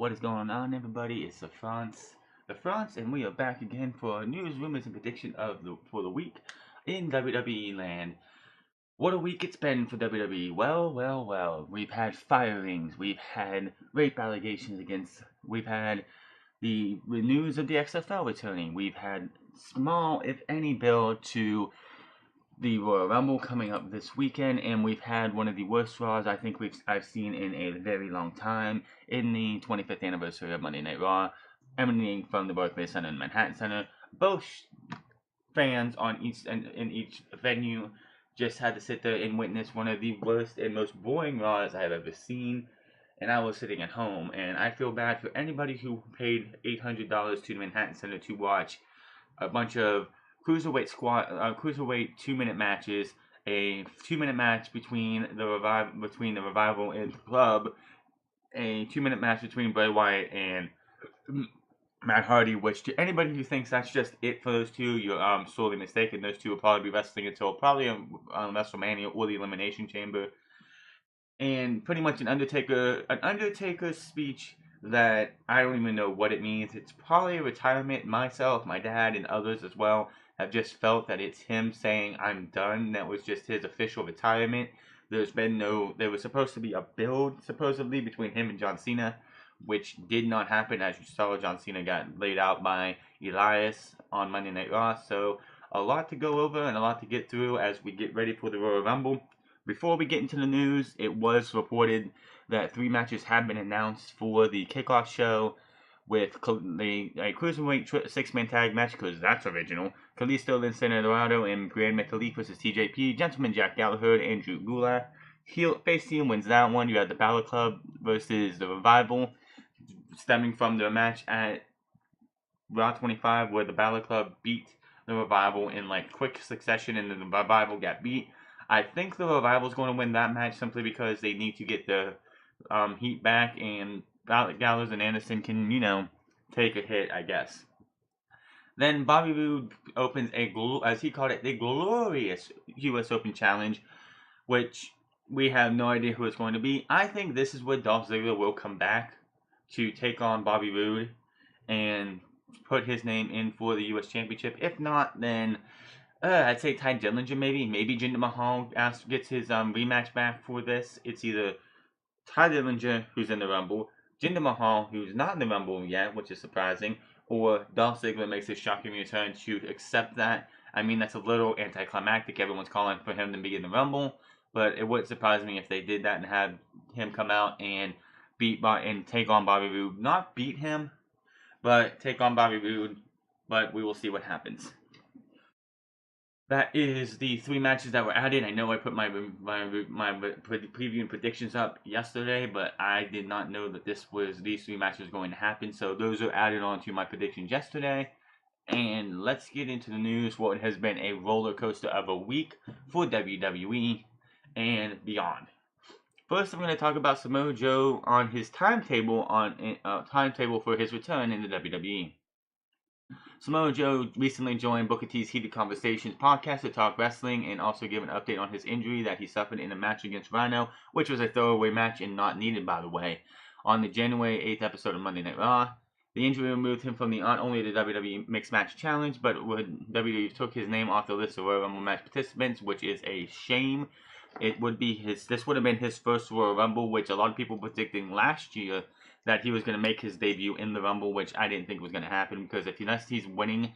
What is going on, everybody? It's the France, and we are back again for news, rumors, and prediction for the week in WWE land. What a week it's been for WWE. Well. We've had firings, we've had rape allegations we've had the news of the XFL returning, we've had small, if any, build to the Royal Rumble coming up this weekend, and we've had one of the worst Raws I think I've seen in a very long time in the 25th anniversary of Monday Night Raw, emanating from the Barclays Center and Manhattan Center. Both fans in each venue just had to sit there and witness one of the worst and most boring Raws I have ever seen. And I was sitting at home, and I feel bad for anybody who paid $800 to the Manhattan Center to watch a bunch of cruiserweight 2-minute matches, a 2-minute match between the Revival and the Club, a 2-minute match between Bray Wyatt and Matt Hardy. Which, to anybody who thinks that's just it for those two, you're sorely mistaken. Those two will probably be wrestling until probably on WrestleMania or the Elimination Chamber. And pretty much an Undertaker speech that I don't even know what it means. It's probably a retirement. Myself, my dad, and others as well have just felt that it's him saying I'm done. That was just his official retirement. There was supposed to be a build supposedly between him and John Cena, which did not happen. As you saw, John Cena got laid out by Elias on Monday Night Raw. So a lot to go over and a lot to get through as we get ready for the Royal Rumble. Before we get into the news, it was reported that 3 matches have been announced for the kickoff show, with a cruiserweight 6-man tag match, because that's original. Kalisto, Lince Dorado, and Grand Metalik versus TJP. Gentleman Jack Gallagher and Drew Gulak. Face team wins that one. You had the Balor Club versus the Revival, stemming from their match at Raw 25, where the Balor Club beat the Revival in quick succession, and then the Revival got beat. I think the Revival's going to win that match simply because they need to get the heat back, and Gallows and Anderson can, take a hit, I guess. Then Bobby Roode opens as he called it, the glorious U.S. Open Challenge, which we have no idea who it's going to be. I think this is where Dolph Ziggler will come back to take on Bobby Roode and put his name in for the U.S. Championship. If not, then I'd say Ty Dillinger maybe. Maybe Jinder Mahal gets his rematch back for this. It's either Ty Dillinger, who's in the Rumble, Jinder Mahal, who's not in the Rumble yet, which is surprising, or Dolph Ziggler makes his shocking return to accept that. I mean, that's a little anticlimactic. Everyone's calling for him to be in the Rumble, but it wouldn't surprise me if they did that and had him come out and take on Bobby Roode. Not beat him, but take on Bobby Roode. But we will see what happens. That is the 3 matches that were added. I know I put my preview and predictions up yesterday, but I did not know that these 3 matches were going to happen. So those are added on to my predictions yesterday. And let's get into the news. What has been a roller coaster of a week for WWE and beyond. First, I'm going to talk about Samoa Joe on his timetable for his return in the WWE. Samoa Joe recently joined Booker T's Heated Conversations podcast to talk wrestling and also give an update on his injury that he suffered in a match against Rhino, which was a throwaway match and not needed, by the way, on the January 8th episode of Monday Night Raw. The injury removed him from not only the WWE Mixed Match Challenge, but WWE took his name off the list of Royal Rumble match participants, which is a shame. This would have been his first Royal Rumble, which a lot of people predicting last year that he was going to make his debut in the Rumble, which I didn't think was going to happen, because unless he's winning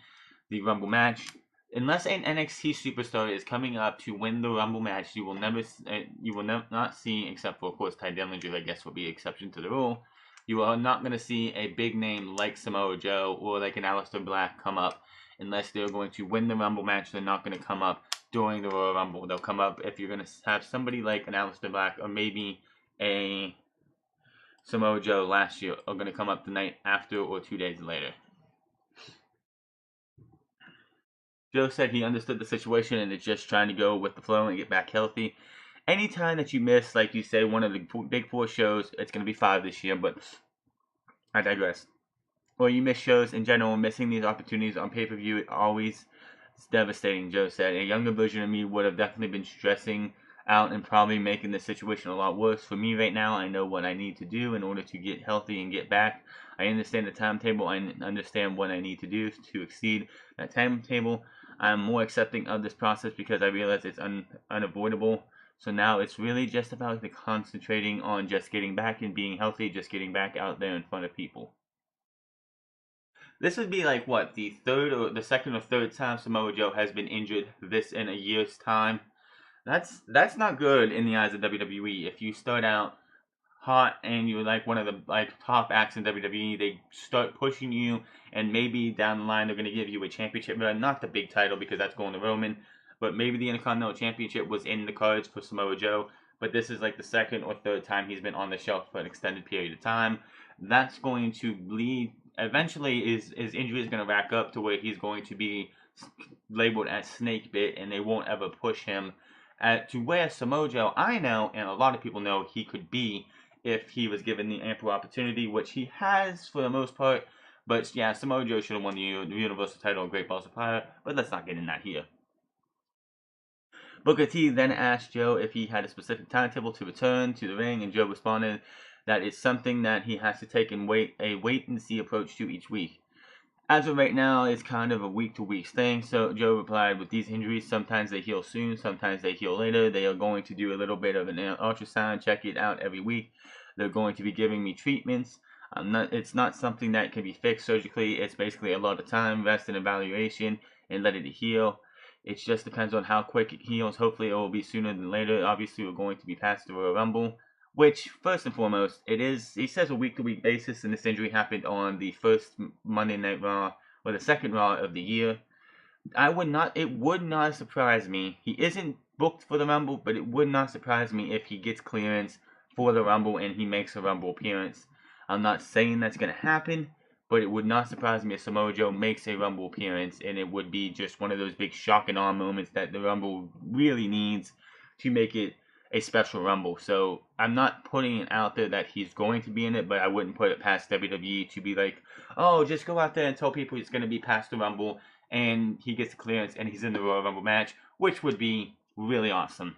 the Rumble match, unless an NXT superstar is coming up to win the Rumble match, you will not see, except for, of course, Ty Dillinger, I guess, will be an exception to the rule. You are not going to see a big name like Samoa Joe or like an Aleister Black come up unless they're going to win the Rumble match. They're not going to come up during the Royal Rumble. They'll come up if you're going to have somebody like an Aleister Black or maybe a Samoa Joe last year are going to come up the night after or 2 days later. Joe said he understood the situation and is just trying to go with the flow and get back healthy. Anytime that you miss, like you say, one of the big 4 shows, it's going to be 5 this year, but I digress. Or you miss shows in general, missing these opportunities on pay-per-view, it's devastating, Joe said. A younger version of me would have definitely been stressing out and probably making the situation a lot worse for me right now. I know what I need to do in order to get healthy and get back. I understand the timetable. I understand what I need to do to exceed that timetable. I'm more accepting of this process because I realize it's unavoidable. So now it's really just about concentrating on just getting back and being healthy, just getting back out there in front of people. This would be like what, the third or the second or third time Samoa Joe has been injured this in a year's time. That's not good in the eyes of WWE. If you start out hot and you're like one of the top acts in WWE, they start pushing you, and maybe down the line they're gonna give you a championship, but not the big title because that's going to Roman. But maybe the Intercontinental Championship was in the cards for Samoa Joe. But this is like the second or third time he's been on the shelf for an extended period of time. That's going to lead. Eventually, his injury is going to rack up to where he's going to be labeled as snake bit, and they won't ever push him to where Samoa Joe, I know, and a lot of people know, he could be if he was given the ample opportunity, which he has for the most part. But yeah, Samoa Joe should have won the Universal title of Great Balls of Fire, but let's not get in that here. Booker T then asked Joe if he had a specific timetable to return to the ring, and Joe responded that it's something that he has to take and wait and see approach to each week. As of right now, it's kind of a week-to-week thing. So Joe replied, with these injuries, sometimes they heal soon, sometimes they heal later. They are going to do a little bit of an ultrasound, check it out every week. They're going to be giving me treatments. It's not something that can be fixed surgically. It's basically a lot of time, rest, and evaluation, and let it heal. It just depends on how quick it heals. Hopefully, it will be sooner than later. Obviously, we're going to be past the Royal Rumble, which, first and foremost, it is, he says, a week-to-week basis, and this injury happened on the first Monday Night Raw, or the second Raw of the year. It would not surprise me. He isn't booked for the Rumble, but it would not surprise me if he gets clearance for the Rumble and he makes a Rumble appearance. I'm not saying that's going to happen, but it would not surprise me if Samoa Joe makes a Rumble appearance, and it would be just one of those big shock and awe moments that the Rumble really needs to make it a special Rumble. So I'm not putting it out there that he's going to be in it, but I wouldn't put it past WWE to be like, oh, just go out there and tell people he's going to be past the Rumble, and he gets the clearance and he's in the Royal Rumble match, which would be really awesome.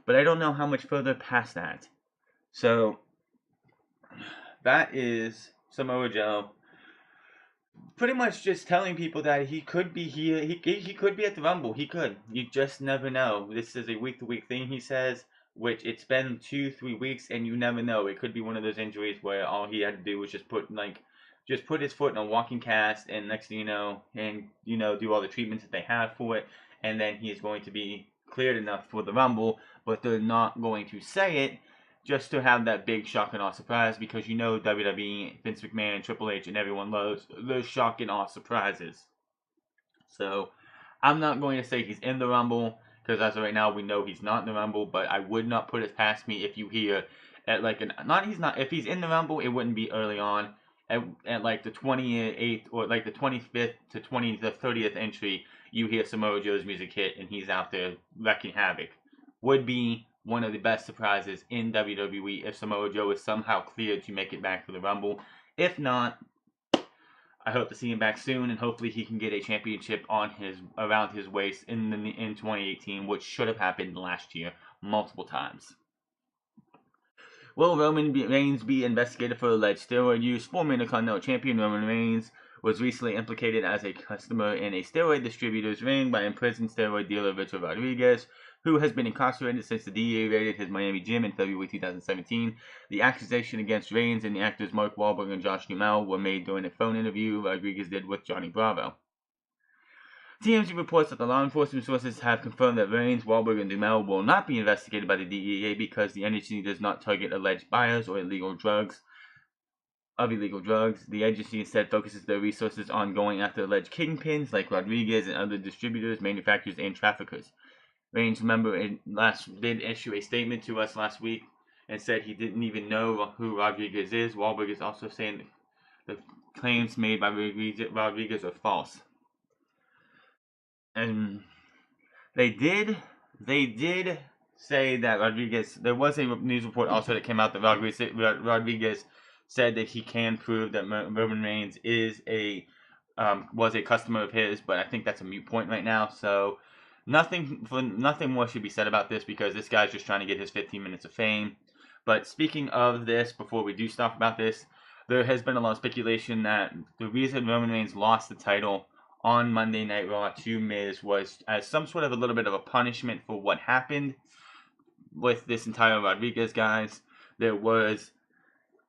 But I don't know how much further past that. So that is Samoa Joe pretty much just telling people that he could be here. He could be at the Rumble. He could. You just never know. This is a week-to-week thing, he says, which it's been 2-3 weeks, and you never know. It could be one of those injuries where all he had to do was just put his foot in a walking cast, and next thing you know, do all the treatments that they have for it, and then he is going to be cleared enough for the Rumble, but they're not going to say it just to have that big shock and awe surprise, because WWE, Vince McMahon, Triple H, and everyone loves those shock and awe surprises. So I'm not going to say he's in the Rumble, because as of right now we know he's not in the Rumble, but I would not put it past me if you hear at if he's in the Rumble, it wouldn't be early on. At like the 28th or like the 25th to 30th entry, you hear Samoa Joe's music hit and he's out there wrecking havoc. Would be one of the best surprises in WWE if Samoa Joe is somehow cleared to make it back for the Rumble. If not, I hope to see him back soon, and hopefully he can get a championship around his waist in 2018, which should have happened last year multiple times. Will Roman Reigns be investigated for alleged steroid use? Former Intercontinental Champion Roman Reigns was recently implicated as a customer in a steroid distributor's ring by imprisoned steroid dealer Richard Rodriguez, who has been incarcerated since the DEA raided his Miami gym in February 2017. The accusation against Reigns and the actors Mark Wahlberg and Josh Duhamel were made during a phone interview Rodriguez did with Johnny Bravo. TMZ reports that the law enforcement sources have confirmed that Reigns, Wahlberg, and Duhamel will not be investigated by the DEA because the agency does not target alleged buyers or illegal drugs. The agency instead focuses their resources on going after alleged kingpins like Rodriguez and other distributors, manufacturers, and traffickers. Reigns, remember, did issue a statement to us last week and said he didn't even know who Rodriguez is. Wahlberg is also saying the claims made by Rodriguez are false. And they did say that Rodriguez, there was a news report also that came out that Rodriguez said that he can prove that Roman Reigns was a customer of his, but I think that's a moot point right now. So Nothing more should be said about this because this guy's just trying to get his 15 minutes of fame. But speaking of this, before we do stuff about this, there has been a lot of speculation that the reason Roman Reigns lost the title on Monday Night Raw to Miz was as some sort of a little bit of a punishment for what happened with this entire Rodriguez guys. There was,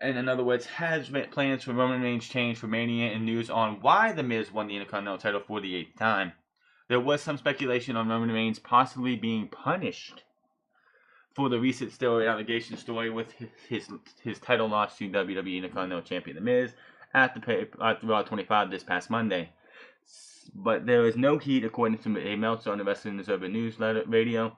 and in other words, has plans for Roman Reigns changed for Mania and news on why The Miz won the Intercontinental title for the 8th time. There was some speculation on Roman Reigns possibly being punished for the recent steroid allegation story with his title loss to WWE Intercontinental Champion The Miz at the Raw 25 this past Monday. But there is no heat according to a Meltzer on the Wrestling Observer Newsletter Radio.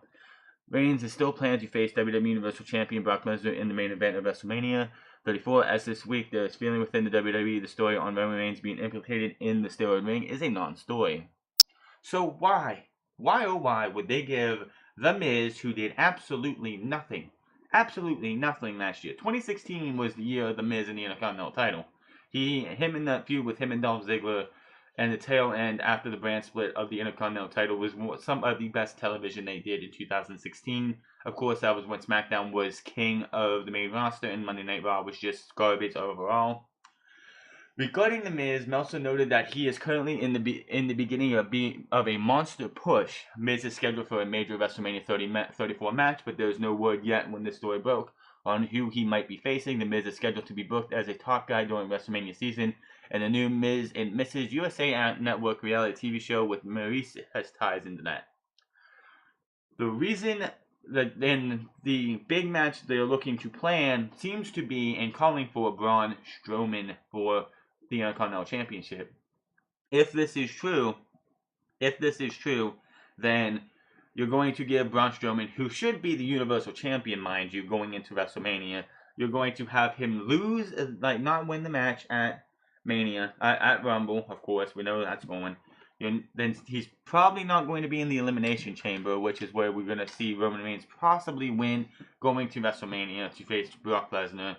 Reigns is still planning to face WWE Universal Champion Brock Lesnar in the main event of WrestleMania 34, as this week there is feeling within the WWE the story on Roman Reigns being implicated in the steroid ring is a non-story. So why oh why would they give The Miz, who did absolutely nothing last year? 2016 was the year of The Miz in the Intercontinental title. Him in that feud with him and Dolph Ziggler, and the tail end after the brand split of the Intercontinental title was some of the best television they did in 2016. Of course, that was when SmackDown was king of the main roster and Monday Night Raw was just garbage overall. Regarding The Miz, Meltzer noted that he is currently in the beginning of a monster push. Miz is scheduled for a major WrestleMania 34 match, but there is no word yet when this story broke on who he might be facing. The Miz is scheduled to be booked as a top guy during WrestleMania season, and the new Miz and Mrs. USA Network reality TV show with Maurice has ties into that. The reason that then the big match they're looking to plan seems to be in calling for Braun Strowman for the Intercontinental Championship. If this is true, then you're going to give Braun Strowman, who should be the Universal Champion, mind you, going into WrestleMania, you're going to have him lose, like not win the match at Mania, at Rumble, of course, we know that's going. Then he's probably not going to be in the Elimination Chamber, which is where we're going to see Roman Reigns possibly win going to WrestleMania to face Brock Lesnar.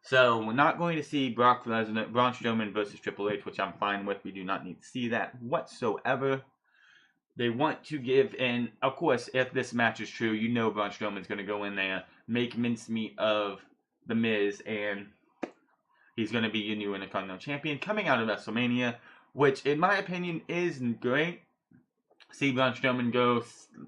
So we're not going to see Braun Strowman versus Triple H, which I'm fine with. We do not need to see that whatsoever. They want to give, and of course, if this match is true, you know Braun Strowman's going to go in there, make mincemeat of The Miz, and he's going to be your new Intercontinental Champion coming out of WrestleMania, which, in my opinion, is great. See Braun Strowman go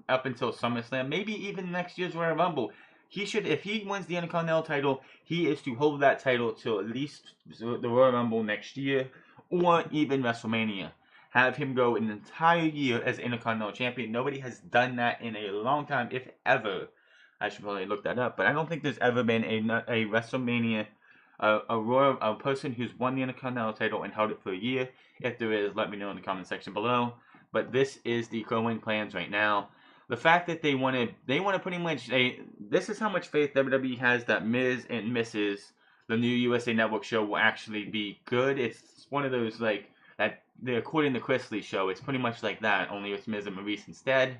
up until SummerSlam, maybe even next year's Royal Rumble. He should, if he wins the Intercontinental title, he is to hold that title till at least the Royal Rumble next year, or even WrestleMania. Have him go an entire year as Intercontinental Champion. Nobody has done that in a long time, if ever. I should probably look that up, but I don't think there's ever been a WrestleMania, a person who's won the Intercontinental title and held it for a year. If there is, let me know in the comment section below. But this is the going plans right now. The fact that they want to pretty much, this is how much faith WWE has that Miz and Mrs., the new USA Network show, will actually be good. It's one of those, like, that, according to Chris Lee's show, it's pretty much like that, only it's Miz and Maurice instead.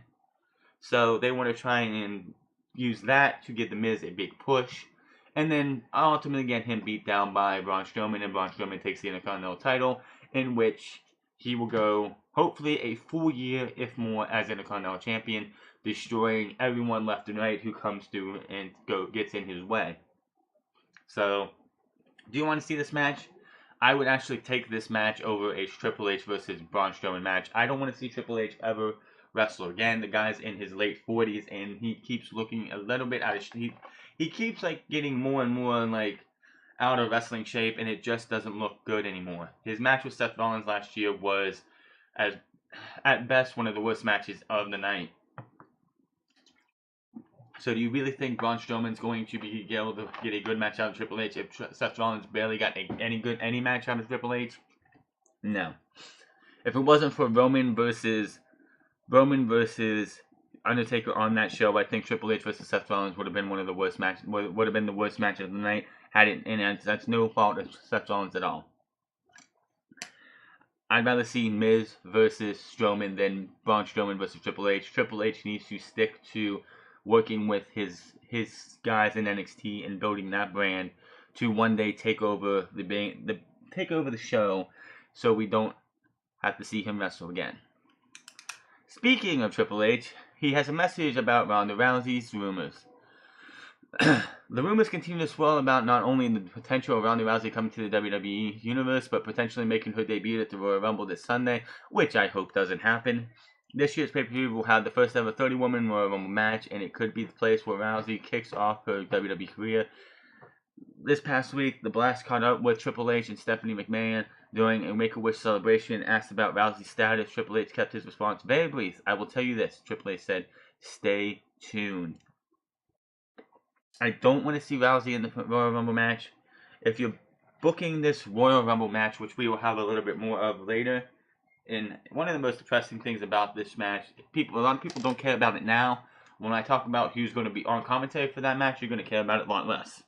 So they want to try and use that to give the Miz a big push, and then ultimately get him beat down by Braun Strowman, and Braun Strowman takes the Intercontinental title, in which he will go, hopefully, a full year, if more, as Intercontinental Champion, destroying everyone left and right who comes through and gets in his way. So, do you want to see this match? I would actually take this match over a Triple H versus Braun Strowman match. I don't want to see Triple H ever wrestle again. The guy's in his late 40s, and he keeps looking a little bit out of shape. He keeps, like, getting more and more, like, out of wrestling shape, and it just doesn't look good anymore. His match with Seth Rollins last year was, at best, one of the worst matches of the night. So do you really think Braun Strowman's going to be able to get a good match out of Triple H if Seth Rollins barely got any match out of Triple H? No. If it wasn't for Roman versus Undertaker on that show, I think Triple H versus Seth Rollins would have been one of the worst matches. Would have been the worst match of the night. And that's no fault of Seth Rollins at all. I'd rather see Miz versus Strowman than Braun Strowman versus Triple H. Triple H needs to stick to working with his guys in NXT and building that brand to one day take over the show, so we don't have to see him wrestle again. Speaking of Triple H, he has a message about Ronda Rousey's rumors. The rumors continue to swirl about not only the potential of Ronda Rousey coming to the WWE universe, but potentially making her debut at the Royal Rumble this Sunday, which I hope doesn't happen. This year's pay-per-view will have the first ever 30-woman Royal Rumble match, and it could be the place where Rousey kicks off her WWE career. This past week, The Blast caught up with Triple H and Stephanie McMahon during a Make-A-Wish celebration and asked about Rousey's status. Triple H kept his response very brief. "I will tell you this," Triple H said, "stay tuned." I don't want to see Rousey in the Royal Rumble match. If you're booking this Royal Rumble match, which we will have a little bit more of later, and one of the most depressing things about this match, a lot of people don't care about it now. When I talk about who's going to be on commentary for that match, you're going to care about it a lot less.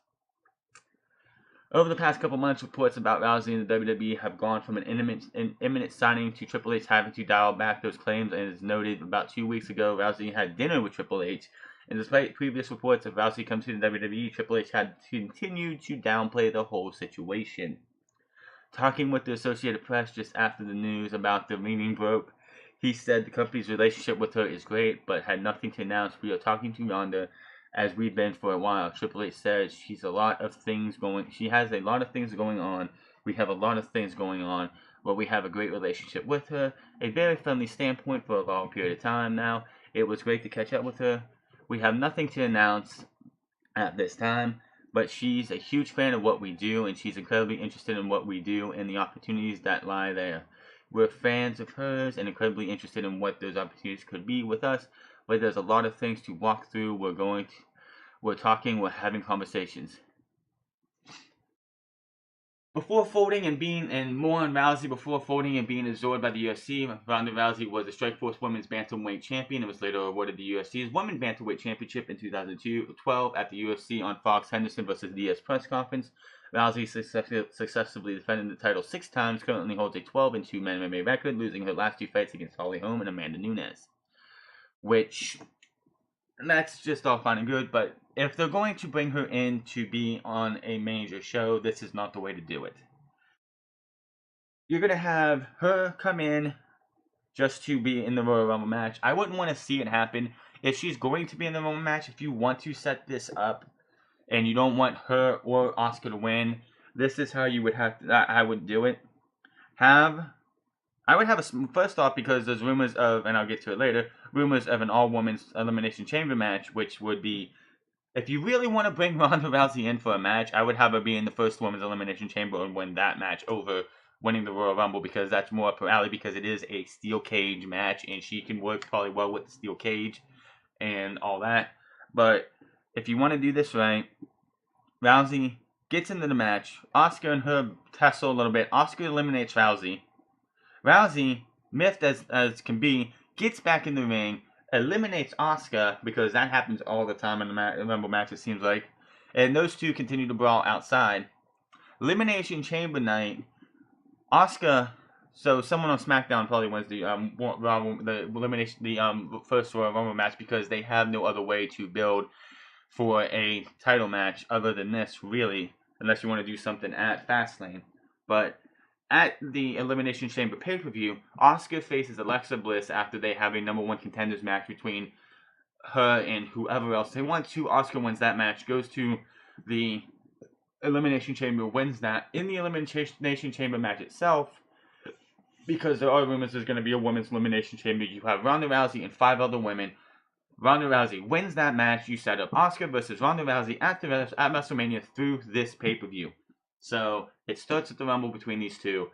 Over the past couple months, reports about Rousey and the WWE have gone from an imminent signing to Triple H having to dial back those claims, and as noted about 2 weeks ago, Rousey had dinner with Triple H. And despite previous reports of Rousey coming to the WWE, Triple H had continued to downplay the whole situation. Talking with the Associated Press just after the news about the meeting broke, he said the company's relationship with her is great, but had nothing to announce. "We are talking to Ronda as we've been for a while." Triple H says she has a lot of things going on. We have a lot of things going on, but we have a great relationship with her. A very friendly standpoint for a long period of time now. It was great to catch up with her. We have nothing to announce at this time, but she's a huge fan of what we do, and she's incredibly interested in what we do and the opportunities that lie there. We're fans of hers and incredibly interested in what those opportunities could be with us, but there's a lot of things to walk through. We're talking, we're having conversations. Before folding and being absorbed by the UFC, Ronda Rousey was the Strikeforce Women's Bantamweight Champion and was later awarded the UFC's Women's Bantamweight Championship in 2012 at the UFC on Fox Henderson vs. Diaz press conference. Rousey successfully defended the title 6 times, currently holds a 12-2 MMA record, losing her last 2 fights against Holly Holm and Amanda Nunes. Which, that's just all fine and good, but if they're going to bring her in to be on a major show, this is not the way to do it. You're going to have her come in just to be in the Royal Rumble match. I wouldn't want to see it happen. If she's going to be in the Rumble match, if you want to set this up and you don't want her or Asuka to win, this is how you would have to, I would do it. First off, because there's rumors of, and I'll get to it later, rumors of an all-women's Elimination Chamber match, which would be, if you really want to bring Ronda Rousey in for a match, I would have her be in the first Women's Elimination Chamber and win that match over winning the Royal Rumble, because that's more up her alley, because it is a steel cage match, and she can work probably well with the steel cage and all that. But if you want to do this right, Rousey gets into the match. Asuka and her tussle a little bit. Asuka eliminates Rousey. Rousey, miffed as can be, gets back in the ring, eliminates Asuka, because that happens all the time in the Rumble match, it seems like. And those two continue to brawl outside. Elimination Chamber night. Asuka, so someone on SmackDown probably wins the first Royal Rumble match, because they have no other way to build for a title match other than this, really, unless you want to do something at Fastlane. But at the Elimination Chamber pay-per-view, Asuka faces Alexa Bliss after they have a number 1 contenders match between her and whoever else they want to. Asuka wins that match, goes to the Elimination Chamber, wins that. In the Elimination Chamber match itself, because there are rumors there's going to be a Women's Elimination Chamber, you have Ronda Rousey and 5 other women. Ronda Rousey wins that match. You set up Asuka versus Ronda Rousey at WrestleMania through this pay-per-view. So it starts at the Rumble between these two.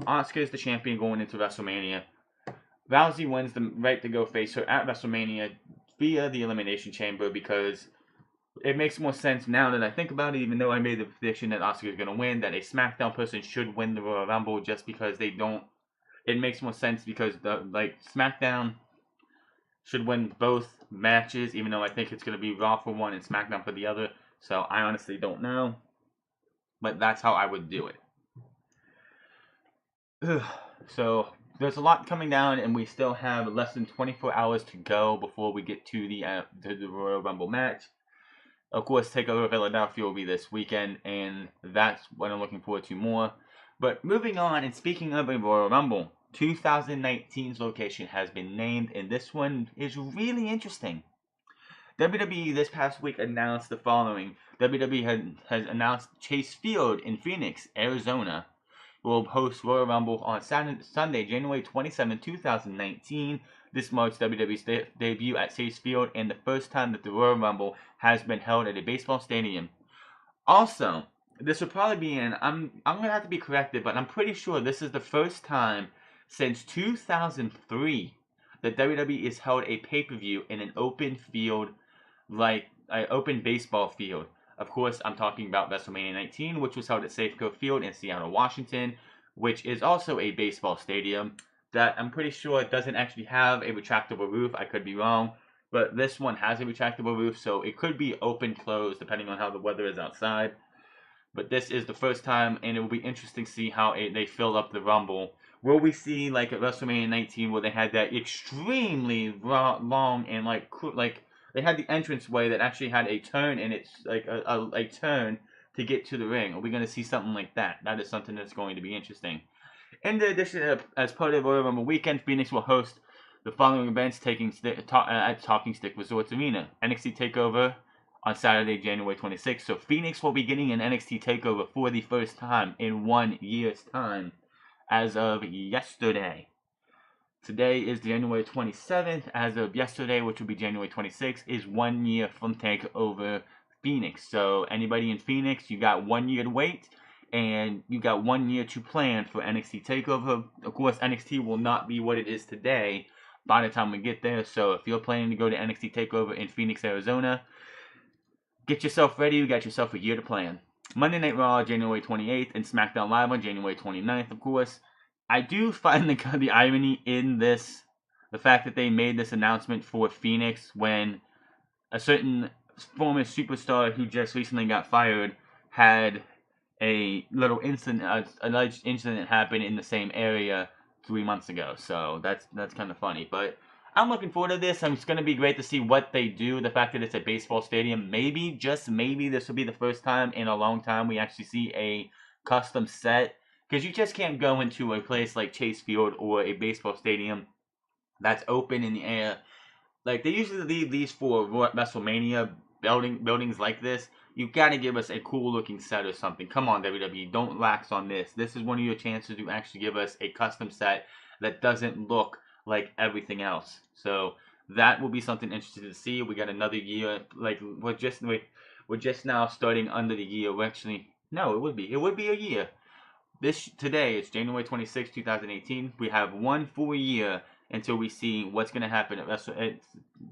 Asuka is the champion going into WrestleMania. Rousey wins the right to go face her at WrestleMania via the Elimination Chamber, because it makes more sense now that I think about it, even though I made the prediction that Asuka is going to win, that a SmackDown person should win the Royal Rumble, just because they don't. It makes more sense because SmackDown should win both matches, even though I think it's going to be Raw for one and SmackDown for the other. So I honestly don't know. But that's how I would do it. So there's a lot coming down, and we still have less than 24 hours to go before we get to the Royal Rumble match. Of course, TakeOver Philadelphia will be this weekend, and that's what I'm looking forward to more. But moving on, and speaking of a Royal Rumble, 2019's location has been named, and this one is really interesting. WWE this past week announced the following. WWE has announced Chase Field in Phoenix, Arizona, will host Royal Rumble on Sunday, January 27, 2019. This marks WWE's debut at Chase Field and the first time that the Royal Rumble has been held at a baseball stadium. Also, this will probably be I'm gonna have to be corrected, but I'm pretty sure this is the first time since 2003 that WWE has held a pay-per-view in an open field, like an open baseball field. Of course, I'm talking about WrestleMania 19, which was held at Safeco Field in Seattle, Washington, which is also a baseball stadium that I'm pretty sure doesn't actually have a retractable roof. I could be wrong, but this one has a retractable roof, so it could be open, closed, depending on how the weather is outside. But this is the first time, and it will be interesting to see how they fill up the Rumble. Will we see, like at WrestleMania 19, where they had that extremely long and like they had the entranceway that actually had a turn, and it's like a turn to get to the ring? Are we going to see something like that? That is something that's going to be interesting. In addition, as part of Royal Rumble weekend, Phoenix will host the following events at Talking Stick Resorts Arena. NXT TakeOver on Saturday, January 26th. So Phoenix will be getting an NXT TakeOver for the first time in 1 year's time as of yesterday. Today is January 27th. As of yesterday, which will be January 26th, is 1 year from TakeOver Phoenix. So anybody in Phoenix, you got 1 year to wait, and you got 1 year to plan for NXT TakeOver. Of course, NXT will not be what it is today by the time we get there. So if you're planning to go to NXT TakeOver in Phoenix, Arizona, get yourself ready. You got yourself a year to plan. Monday Night Raw, January 28th, and SmackDown Live on January 29th, of course. I do find the irony in this, the fact that they made this announcement for Phoenix when a certain former superstar who just recently got fired had a little incident, alleged incident happen in the same area 3 months ago. So that's kind of funny. But I'm looking forward to this. It's going to be great to see what they do. The fact that it's a baseball stadium, maybe, just maybe, this will be the first time in a long time we actually see a custom set. Because you just can't go into a place like Chase Field or a baseball stadium that's open in the air. Like, they usually leave these for WrestleMania buildings like this. You got to give us a cool looking set or something. Come on, WWE, don't lax on this. This is one of your chances to actually give us a custom set that doesn't look like everything else. So that will be something interesting to see. We got another year. Like, we're just now starting under the year. We're actually, no, it would be a year. Today is January 26, 2018. We have 1 full year until we see what's going to happen at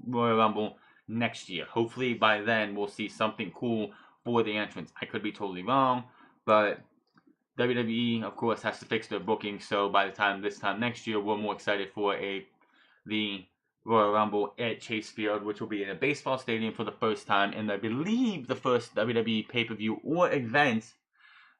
Royal Rumble next year. Hopefully by then we'll see something cool for the entrance. I could be totally wrong, but WWE, of course, has to fix their booking. So by the time this time next year, we're more excited for the Royal Rumble at Chase Field, which will be in a baseball stadium for the first time, and I believe the first WWE pay-per-view or event,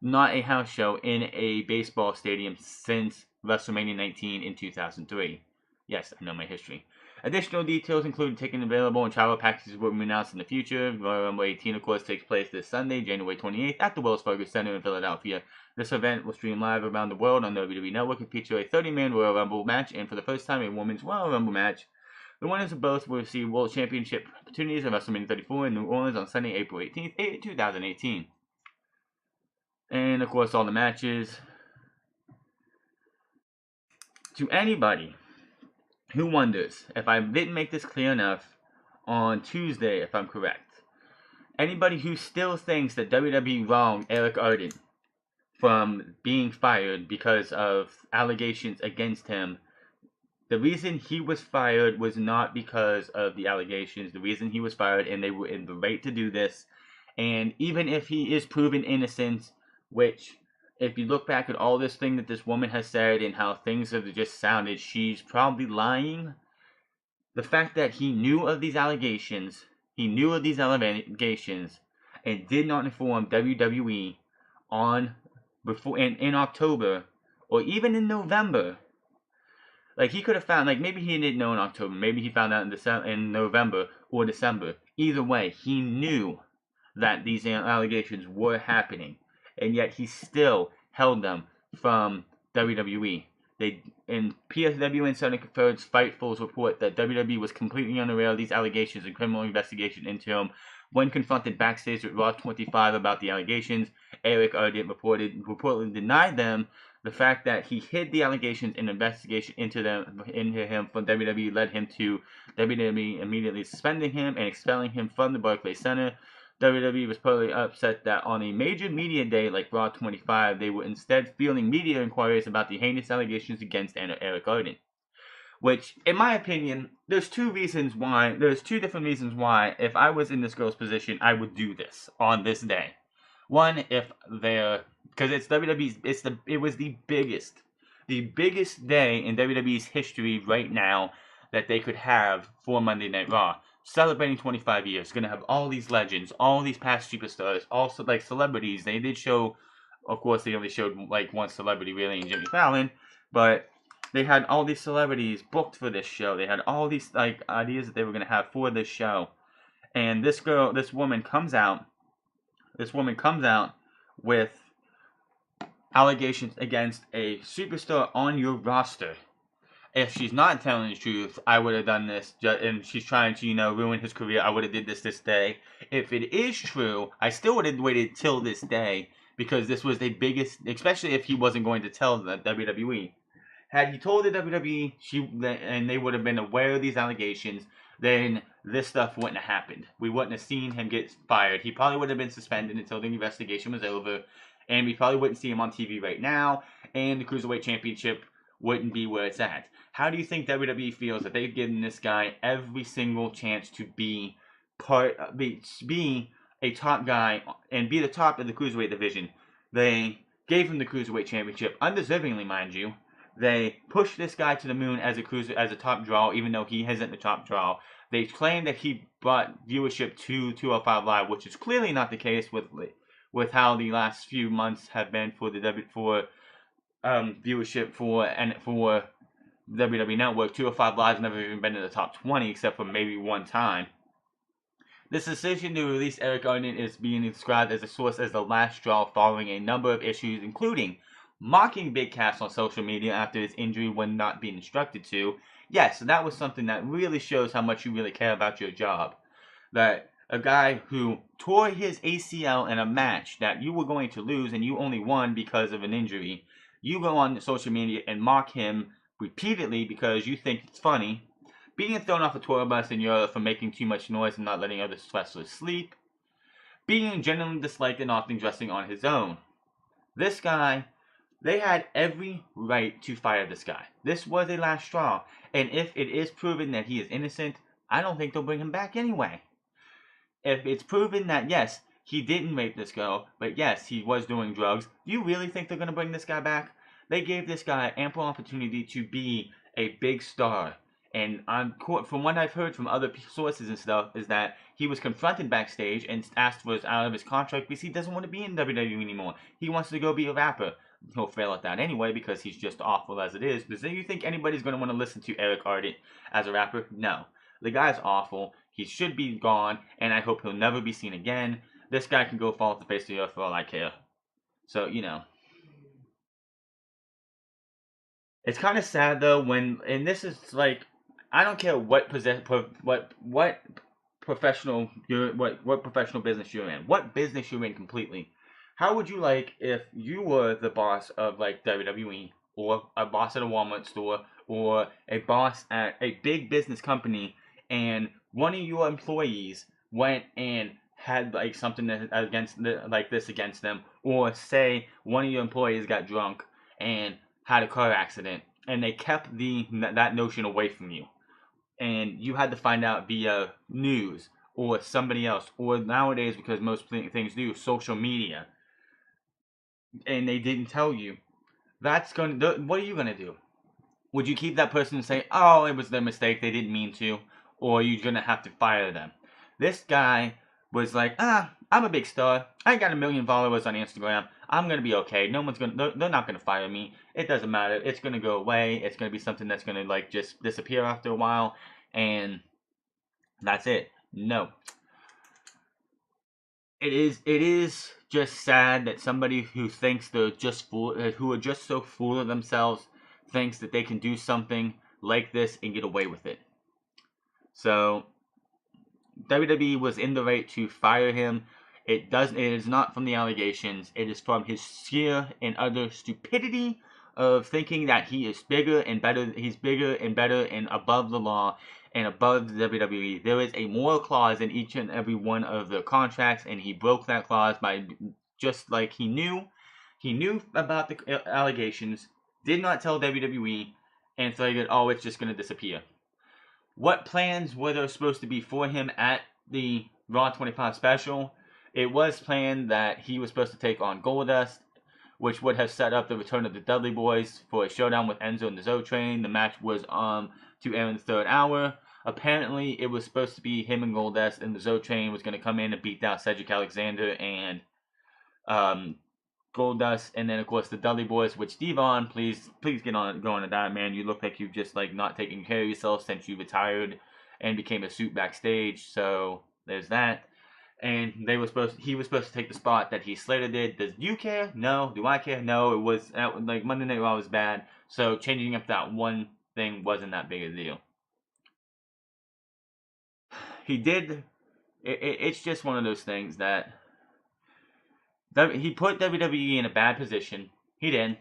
not a house show, in a baseball stadium since WrestleMania 19 in 2003. Yes, I know my history. Additional details, including ticket available and travel packages, will be announced in the future. Royal Rumble 18, of course, takes place this Sunday, January 28th, at the Wells Fargo Center in Philadelphia. This event will stream live around the world on the WWE Network and feature a 30-man Royal Rumble match, and for the first time, a women's Royal Rumble match. The winners of both will receive World Championship opportunities at WrestleMania 34 in New Orleans on Sunday, April 18th, 2018. And, of course, all the matches. To anybody who wonders if I didn't make this clear enough on Tuesday, if I'm correct, anybody who still thinks that WWE wronged Eric Arden from being fired because of allegations against him, the reason he was fired was not because of the allegations. The reason he was fired, and they were in the right to do this, and even if he is proven innocent, which, if you look back at all this thing that this woman has said and how things have just sounded, she's probably lying. The fact that he knew of these allegations, and did not inform WWE in October, or even in November. Like, he could have found, like, maybe he didn't know in October, maybe he found out in November or December. Either way, he knew that these allegations were happening, and yet he still held them from WWE. In PSW and Southern Conference Fightful's report that WWE was completely unaware of these allegations and criminal investigation into him. When confronted backstage with Raw 25 about the allegations, Eric Ardent reportedly denied them. The fact that he hid the allegations and investigation into him from WWE led him to WWE immediately suspending him and expelling him from the Barclays Center. WWE was probably upset that on a major media day like Raw 25, they were instead fielding media inquiries about the heinous allegations against Eric Ardent. Which, in my opinion, there's two different reasons why, if I was in this girl's position, I would do this on this day. One, because it's WWE's, it was the biggest day in WWE's history right now that they could have for Monday Night Raw. Celebrating 25 years, gonna have all these legends, all these past superstars, also like celebrities. They did show, of course, they only showed like one celebrity really, in Jimmy Fallon, but they had all these celebrities booked for this show. They had all these like ideas that they were gonna have for this show, and this woman comes out with allegations against a superstar on your roster. If she's not telling the truth, I would have done this, and she's trying to, ruin his career, I would have did this day. If it is true, I still would have waited till this day, because this was the biggest, especially if he wasn't going to tell the WWE. Had he told the WWE, and they would have been aware of these allegations, then this stuff wouldn't have happened. We wouldn't have seen him get fired. He probably would have been suspended until the investigation was over, and we probably wouldn't see him on TV right now, and the Cruiserweight Championship wouldn't be where it's at. How do you think WWE feels that they've given this guy every single chance to be a top guy and be the top of the Cruiserweight division? They gave him the Cruiserweight Championship, undeservingly, mind you. They pushed this guy to the moon as a top draw, even though he isn't the top draw. They claim that he brought viewership to 205 Live, which is clearly not the case with how the last few months have been for the viewership for WWE Network. 205 Live's never even been in the top 20 except for maybe one time. This decision to release Eric Ardent is being described as a source as the last straw following a number of issues, including mocking Big Cass on social media after his injury when not being instructed to. Yes, that was something that really shows how much you really care about your job. That a guy who tore his ACL in a match that you were going to lose and you only won because of an injury, you go on social media and mock him repeatedly because you think it's funny, being thrown off a tour bus in Europe for making too much noise and not letting other wrestlers sleep, being generally disliked and often dressing on his own. This guy, they had every right to fire this guy. This was a last straw, and if it is proven that he is innocent, I don't think they'll bring him back anyway. If it's proven that, yes, he didn't rape this girl, but yes, he was doing drugs, do you really think they're going to bring this guy back? They gave this guy ample opportunity to be a big star. And from what I've heard from other sources and stuff, is that he was confronted backstage and asked for out of his contract because he doesn't want to be in WWE anymore. He wants to go be a rapper. He'll fail at that anyway because he's just awful as it is. Does you think anybody's going to want to listen to Eric Ardent as a rapper? No. The guy's awful. He should be gone, and I hope he'll never be seen again. This guy can go fall off the face of the earth for all I care. So, It's kind of sad though and this is like, I don't care what professional business you're in, what business you're in completely. How would you like if you were the boss of like WWE or a boss at a Walmart store or a boss at a big business company and one of your employees went and had like something against them, or say one of your employees got drunk and had a car accident and they kept that notion away from you, and you had to find out via news or somebody else, or nowadays, because most things do, social media, and they didn't tell you, what are you gonna do? Would you keep that person and say, oh, it was their mistake, they didn't mean to, or are you gonna have to fire them? This guy was like, I'm a big star, I got 1 million followers on Instagram, I'm gonna be okay, they're not gonna fire me, it doesn't matter, it's gonna go away, it's gonna be something that's gonna like just disappear after a while, and that's it. No. It is just sad that somebody who thinks they're who are just so full of themselves, thinks that they can do something like this and get away with it. So WWE was in the right to fire him. It is not from the allegations. It is from his sheer and utter stupidity of thinking that he is bigger and better. He's bigger and better and above the law and above the WWE. There is a moral clause in each and every one of the contracts, and he broke that clause by just like he knew. He knew about the allegations, did not tell WWE, and figured, oh, it's just going to disappear. What plans were there supposed to be for him at the Raw 25 special? It was planned that he was supposed to take on Goldust, which would have set up the return of the Dudley Boys for a showdown with Enzo and the Zo Train. The match was to air in the third hour. Apparently, it was supposed to be him and Goldust, and the Zo Train was going to come in and beat down Cedric Alexander and Goldust, and then of course the Dudley Boys. Which Devon, please go on to that, man. You look like you've just like not taken care of yourself since you retired and became a suit backstage. So there's that. And he was supposed to take the spot that Heath Slater did. Does you care? No. Do I care? No. It was like Monday Night Raw was bad, so changing up that one thing wasn't that big a deal. He did. It's just one of those things that he put WWE in a bad position. He did.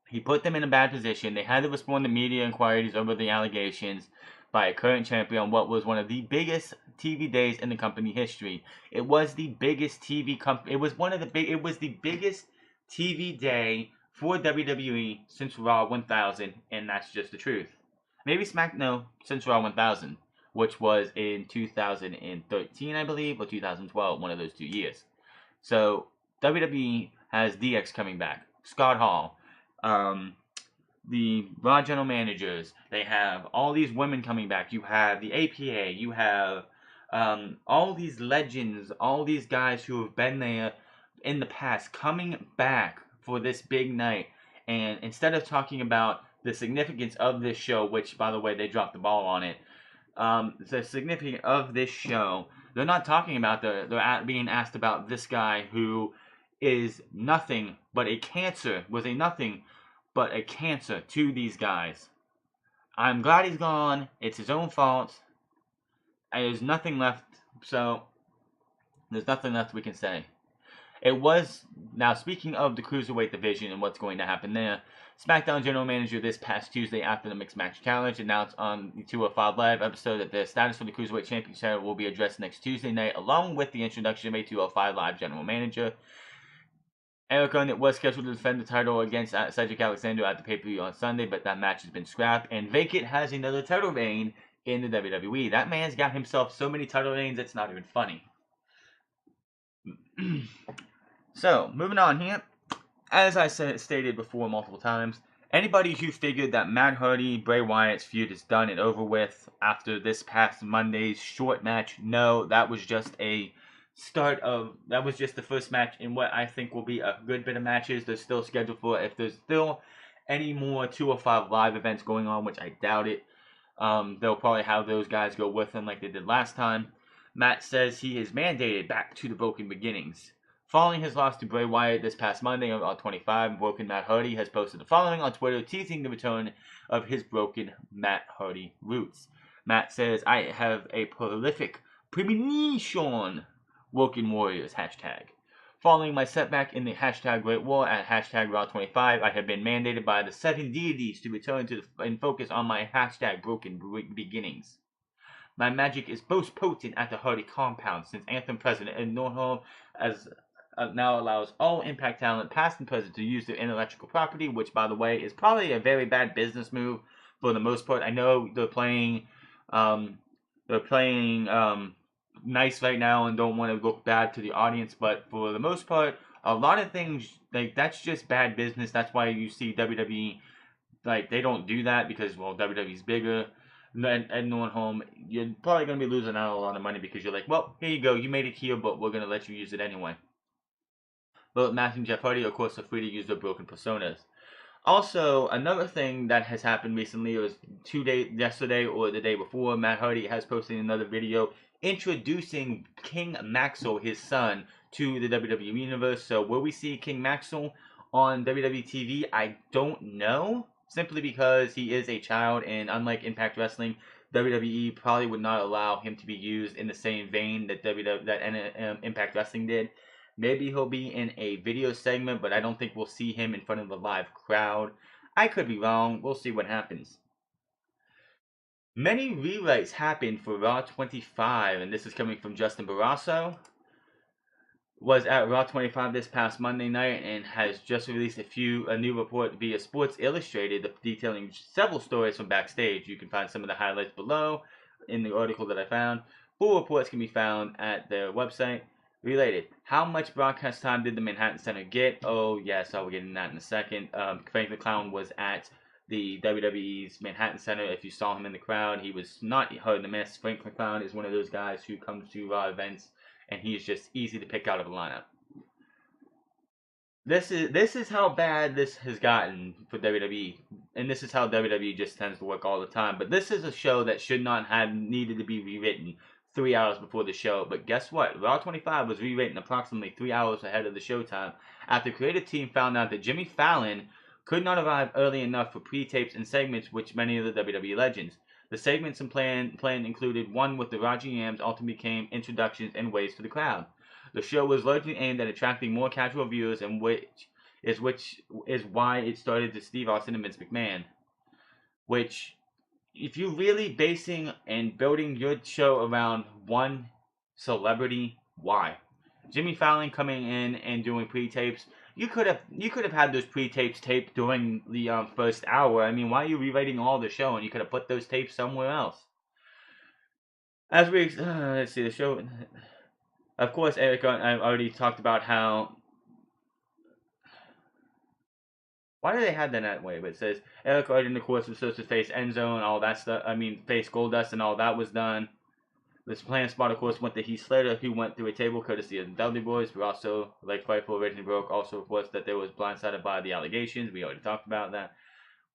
He put them in a bad position. They had to respond to media inquiries over the allegations by a current champion on what was one of the biggest TV days in the company history. It was the biggest TV company. It was the biggest TV day for WWE since Raw 1000, and that's just the truth. Maybe since Raw 1000, which was in 2013, I believe, or 2012, one of those 2 years. So WWE has DX coming back, Scott Hall, the Raw general managers. They have all these women coming back. You have the APA. You have all these legends, all these guys who have been there in the past coming back for this big night. And instead of talking about the significance of this show, which, by the way, they dropped the ball on it, the significance of this show, they're not talking about they're being asked about this guy who is nothing but a cancer, was a nothing but a cancer to these guys. I'm glad he's gone. It's his own fault. There's nothing left, so there's nothing left we can say. Now speaking of the Cruiserweight division and what's going to happen there, SmackDown General Manager this past Tuesday after the Mixed Match Challenge announced on the 205 Live episode that the status for the Cruiserweight Championship will be addressed next Tuesday night, along with the introduction of a 205 Live General Manager. Eric Rowan was scheduled to defend the title against Cedric Alexander at the pay-per-view on Sunday, but that match has been scrapped, and Vacant has another title reign in the WWE. That man's got himself so many title reigns, it's not even funny. So, moving on here. As I stated before multiple times, anybody who figured that Matt Hardy, Bray Wyatt's feud is done and over with after this past Monday's short match, no, that was just the first match in what I think will be a good bit of matches. They're still scheduled for, if there's still any more 205 Live events going on, which I doubt it, they'll probably have those guys go with them like they did last time. Matt says he is mandated back to the Broken Beginnings. Following his loss to Bray Wyatt this past Monday on 25, Broken Matt Hardy has posted the following on Twitter, teasing the return of his broken Matt Hardy roots. Matt says, I have a prolific premonition, Woken Warriors, hashtag. Following my setback in the hashtag Great War at hashtag Raw25, I have been mandated by the 7 deities to return and focus on my hashtag Broken Beginnings. My magic is most potent at the Hardy compound, since Anthem President Ed Nordholm now allows all Impact talent, past and present, to use their intellectual property, which, by the way, is probably a very bad business move for the most part. I know they're playing nice right now and don't want to look bad to the audience, but for the most part, a lot of things, like, that's just bad business. That's why you see WWE, like, they don't do that because, well, WWE's bigger. Ed Nordholm, you're probably going to be losing out a lot of money because you're like, well, here you go, you made it here, but we're going to let you use it anyway. But Matt and Jeff Hardy, of course, are free to use their broken personas. Also, another thing that has happened recently, it was yesterday or the day before, Matt Hardy has posted another video introducing King Maxwell, his son, to the WWE Universe. So will we see King Maxwell on WWE TV? I don't know. simply because he is a child, and unlike Impact Wrestling, WWE probably would not allow him to be used in the same vein that Impact Wrestling did. Maybe he'll be in a video segment, but I don't think we'll see him in front of a live crowd. I could be wrong. We'll see what happens. Many rewrites happened for Raw 25, and this is coming from Justin Barrasso. Was at Raw 25 this past Monday night and has just released a new report via Sports Illustrated detailing several stories from backstage. You can find some of the highlights below in the article that I found. Full reports can be found at their website. Related, how much broadcast time did the Manhattan Center get? Oh yes, I'll get into that in a second. Frank the Clown was at the WWE's Manhattan Center. If you saw him in the crowd, he was not hard to miss. Frank the Clown is one of those guys who comes to Raw events, and he is just easy to pick out of a lineup. This is how bad this has gotten for WWE, and this is how WWE just tends to work all the time. But this is a show that should not have needed to be rewritten 3 hours before the show. But guess what? Raw 25 was rewritten approximately 3 hours ahead of the showtime after the creative team found out that Jimmy Fallon could not arrive early enough for pre-tapes and segments which many of the WWE legends. The segments and plan included one with the Raw Yams ultimately became introductions and waves to the crowd. The show was largely aimed at attracting more casual viewers, and which is why it started to Steve Austin and Vince McMahon. Which, if you're really basing and building your show around one celebrity, why? Jimmy Fallon coming in and doing pre-tapes. You could have had those pre-tapes taped during the first hour. I mean, why are you rewriting all the show? And you could have put those tapes somewhere else. As we let's see the show. Of course, Eric, I already talked about how. Why do they have that way? But it says Eric Arden, of course, was supposed to face Enzo and all that stuff. I mean, face Goldust and all that was done. This plan spot, of course, went to Heath Slater, who went through a table courtesy of the Dudley Boys. We also, like Fightful originally broke, also reports that there was blindsided by the allegations. We already talked about that.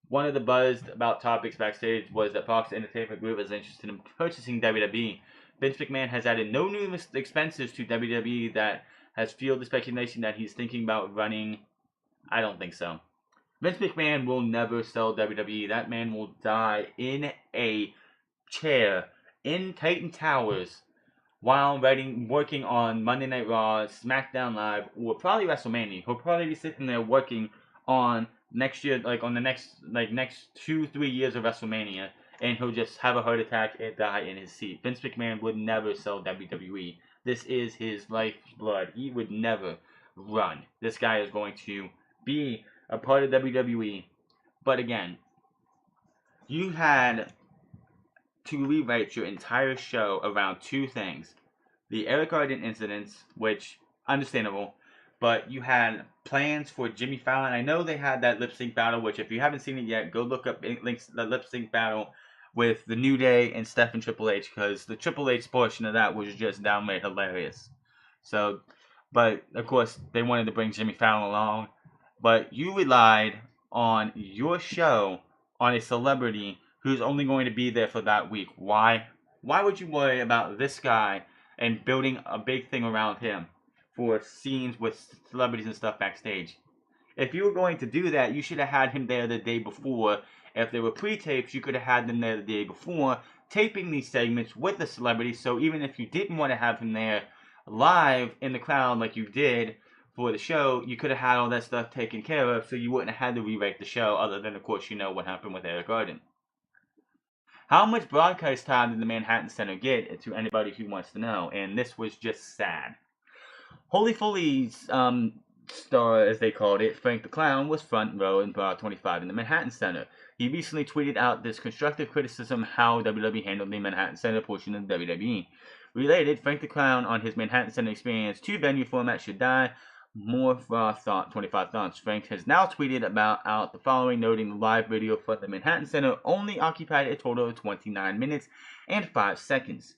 One of the buzzed about topics backstage was that Fox Entertainment Group is interested in purchasing WWE. Vince McMahon has added no new expenses to WWE that has fueled the speculation that he's thinking about running. I don't think so. Vince McMahon will never sell WWE. That man will die in a chair in Titan Towers while working on Monday Night Raw, SmackDown Live, or probably WrestleMania. He'll probably be sitting there working on next year, on the next 2-3 years of WrestleMania, and he'll just have a heart attack and die in his seat. Vince McMahon would never sell WWE. This is his lifeblood. He would never run. This guy is going to be a part of WWE. But again, you had to rewrite your entire show around two things. The Eric Arden incidents, which, understandable, but you had plans for Jimmy Fallon. I know they had that lip sync battle, which if you haven't seen it yet, go look up the lip sync battle with the New Day and Steph and Triple H, because the Triple H portion of that was just downright hilarious. So, but of course, they wanted to bring Jimmy Fallon along, but you relied on your show on a celebrity who's only going to be there for that week. Why? Why would you worry about this guy and building a big thing around him for scenes with celebrities and stuff backstage? If you were going to do that, you should have had him there the day before. If there were pre-tapes, you could have had them there the day before, taping these segments with the celebrities, so even if you didn't want to have him there live in the crowd like you did for the show, you could have had all that stuff taken care of, so you wouldn't have had to rewrite the show, other than, of course, you know what happened with Eric Arden. How much broadcast time did the Manhattan Center get, to anybody who wants to know? And this was just sad. Holy Foley's star, as they called it, Frank the Clown, was front row in Raw 25 in the Manhattan Center. He recently tweeted out this constructive criticism how WWE handled the Manhattan Center portion of WWE. Related, Frank the Clown on his Manhattan Center experience, 2-venue format should die. More Raw 25 thoughts. Frank has now tweeted out the following, noting the live video for the Manhattan Center only occupied a total of 29 minutes and 5 seconds.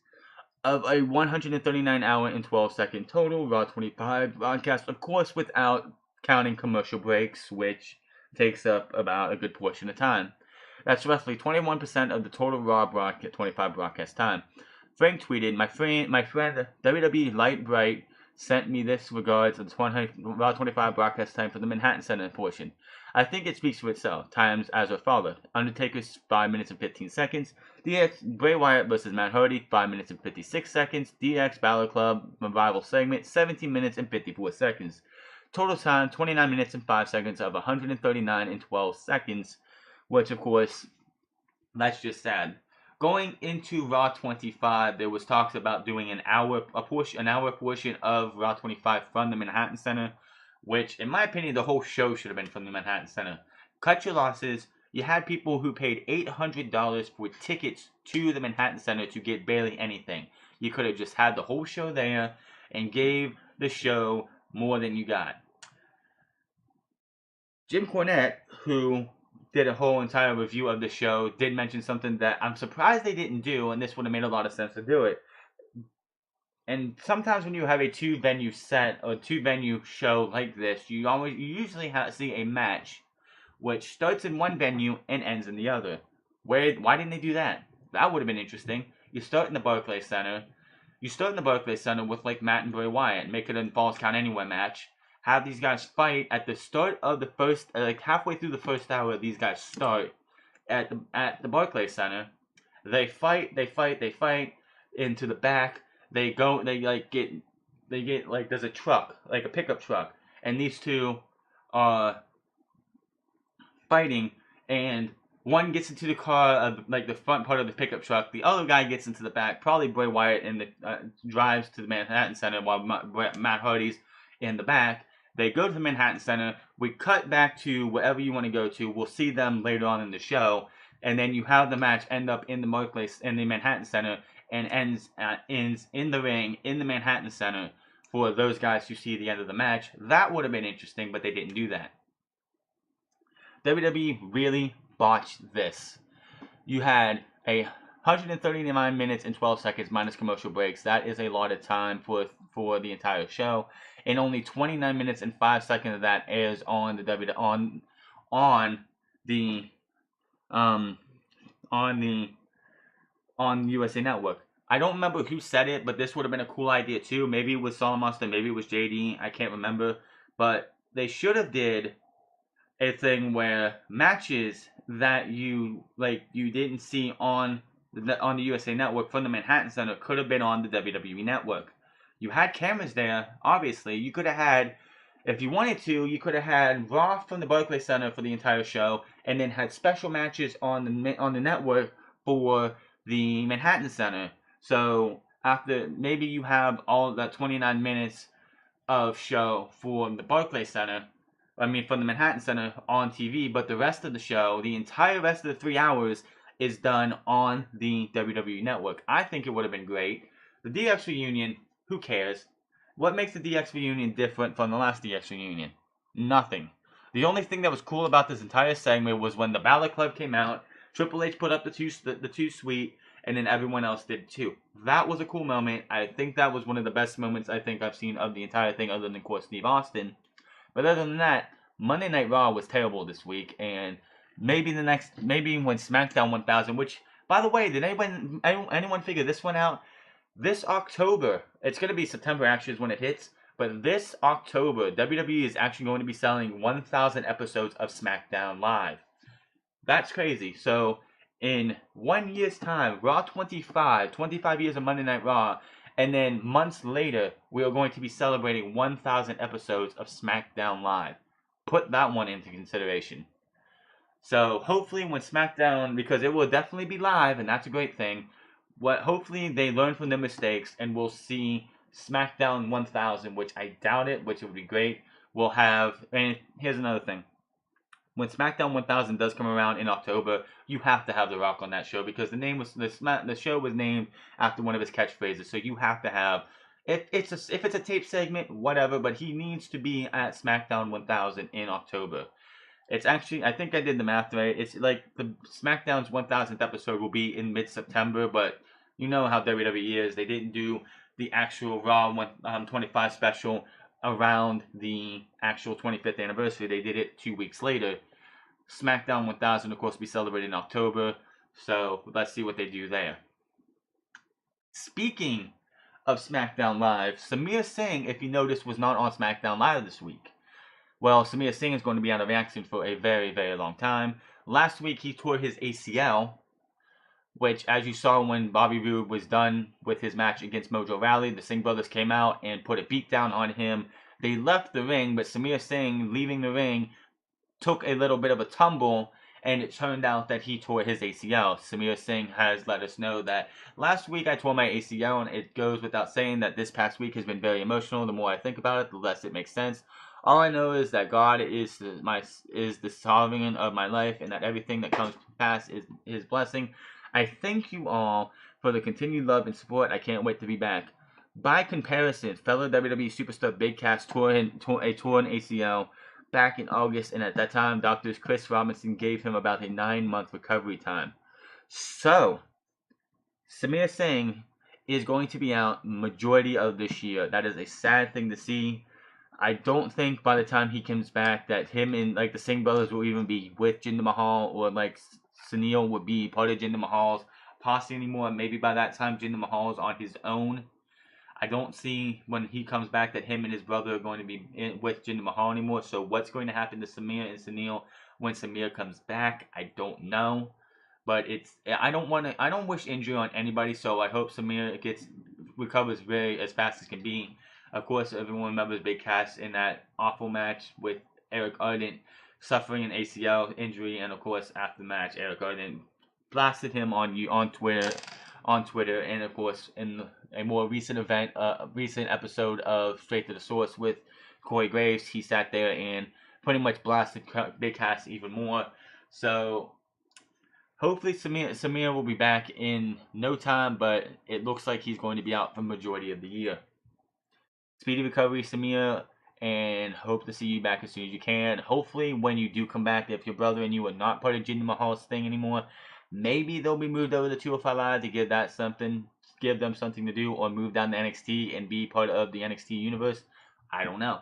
Of a 139-hour and 12-second total Raw 25 broadcast, of course without counting commercial breaks, which takes up about a good portion of time. That's roughly 21% of the total Raw 25 broadcast time. Frank tweeted, my friend WWE Light Bright sent me this regards of the Raw 25 broadcast time for the Manhattan Center portion. I think it speaks for itself. Times as a father. Undertaker's 5 minutes and 15 seconds. DX Bray Wyatt versus Matt Hardy, 5 minutes and 56 seconds. DX Balor Club Revival segment, 17 minutes and 54 seconds. Total time, 29 minutes and 5 seconds of 139 and 12 seconds, which of course, that's just sad. Going into Raw 25, there was talks about doing an hour portion of Raw 25 from the Manhattan Center, which, in my opinion, the whole show should have been from the Manhattan Center. Cut your losses. You had people who paid $800 for tickets to the Manhattan Center to get barely anything. You could have just had the whole show there and gave the show more than you got. Jim Cornette, who did a whole entire review of the show, did mention something that I'm surprised they didn't do, and this would have made a lot of sense to do it. And sometimes when you have a two-venue set or two-venue show like this, you usually see a match which starts in one venue and ends in the other. Why didn't they do that? That would have been interesting. You start in the Barclays Center. You start in the Barclays Center with like Matt and Bray Wyatt, make it a Falls Count Anywhere match. Have these guys fight at the start of the first, like halfway through the first hour. These guys start at the Barclays Center. They fight into the back. They get like there's a truck, like a pickup truck, and these two are fighting, and one gets into the car, like the front part of the pickup truck. The other guy gets into the back, probably Bray Wyatt, and drives to the Manhattan Center while Matt Hardy's in the back. They go to the Manhattan Center. We cut back to wherever you want to go to. We'll see them later on in the show, and then you have the match end up in the Manhattan Center, and ends in the ring in the Manhattan Center for those guys to see the end of the match. That would have been interesting, but they didn't do that. WWE really botched this. You had 139 minutes and 12 seconds minus commercial breaks. That is a lot of time for the entire show, and only 29 minutes and 5 seconds of that airs on the USA Network. I don't remember who said it, but this would have been a cool idea too. Maybe it was Solomon Monster, maybe it was JD. I can't remember, but they should have did a thing where matches that you didn't see on the USA Network from the Manhattan Center could have been on the WWE Network. You had cameras there, obviously. You could have had, if you wanted to, you could have had Raw from the Barclays Center for the entire show, and then had special matches on the network for the Manhattan Center. So after, maybe you have all that 29 minutes of show for the Barclays Center, from the Manhattan Center on TV, but the rest of the show, the entire rest of the 3 hours, is done on the WWE Network. I think it would have been great. The DX reunion, who cares? What makes the DX reunion different from the last DX reunion? Nothing. The only thing that was cool about this entire segment was when the Balor Club came out, Triple H put up the two sweet, and then everyone else did too. That was a cool moment. I think that was one of the best moments I think I've seen of the entire thing, other than, of course, Steve Austin. But other than that, Monday Night Raw was terrible this week, and maybe when SmackDown 1000, which, by the way, did anyone figure this one out? This October, it's going to be September actually is when it hits, but this October, WWE is actually going to be selling 1,000 episodes of SmackDown Live. That's crazy. So, in 1 year's time, Raw 25 years of Monday Night Raw, and then months later, we are going to be celebrating 1,000 episodes of SmackDown Live. Put that one into consideration. So hopefully when SmackDown, because it will definitely be live, and that's a great thing, hopefully they learn from their mistakes, and we'll see SmackDown 1000, which I doubt it, which would be great. We'll have, and here's another thing. When SmackDown 1000 does come around in October, you have to have The Rock on that show, because the show was named after one of his catchphrases. So you have to have, if it's a tape segment, whatever, but he needs to be at SmackDown 1000 in October. It's actually, I think I did the math right. It's like the SmackDown's 1000th episode will be in mid-September, but you know how WWE is. They didn't do the actual Raw 25 special around the actual 25th anniversary. They did it 2 weeks later. SmackDown 1000, of course, will be celebrated in October, so let's see what they do there. Speaking of SmackDown Live, Samir Singh, if you noticed, was not on SmackDown Live this week. Well, Samir Singh is going to be out of action for a very, very long time. Last week he tore his ACL, which, as you saw when Bobby Roode was done with his match against Mojo Rawley, the Singh brothers came out and put a beat down on him. They left the ring, but Samir Singh, leaving the ring, took a little bit of a tumble, and it turned out that he tore his ACL. Samir Singh has let us know that last week I tore my ACL, and it goes without saying that this past week has been very emotional. The more I think about it, the less it makes sense. All I know is that God is the sovereign of my life, and that everything that comes to pass is His blessing. I thank you all for the continued love and support. I can't wait to be back. By comparison, fellow WWE superstar Big Cass tore a torn ACL back in August, and at that time, doctors Chris Robinson gave him about a 9-month recovery time. So, Samir Singh is going to be out majority of this year. That is a sad thing to see. I don't think by the time he comes back that him and like the Singh brothers will even be with Jinder Mahal, or like Sunil would be part of Jinder Mahal's posse anymore. Maybe by that time Jinder Mahal is on his own. I don't see when he comes back that him and his brother are going to be with Jinder Mahal anymore. So what's going to happen to Samir and Sunil when Samir comes back, I don't know. But I don't wish injury on anybody. So I hope Samir recovers as fast as can be. Of course, everyone remembers Big Cass in that awful match with Eric Ardent suffering an ACL injury, and of course after the match, Eric Ardent blasted him on Twitter, and of course in a more recent recent episode of Straight to the Source with Corey Graves, he sat there and pretty much blasted Big Cass even more. So hopefully Samir will be back in no time, but it looks like he's going to be out for the majority of the year. Speedy recovery, Samir, and hope to see you back as soon as you can. Hopefully, when you do come back, if your brother and you are not part of Jinder Mahal's thing anymore, maybe they'll be moved over to 205 Live to give them something to do, or move down to NXT and be part of the NXT universe. I don't know.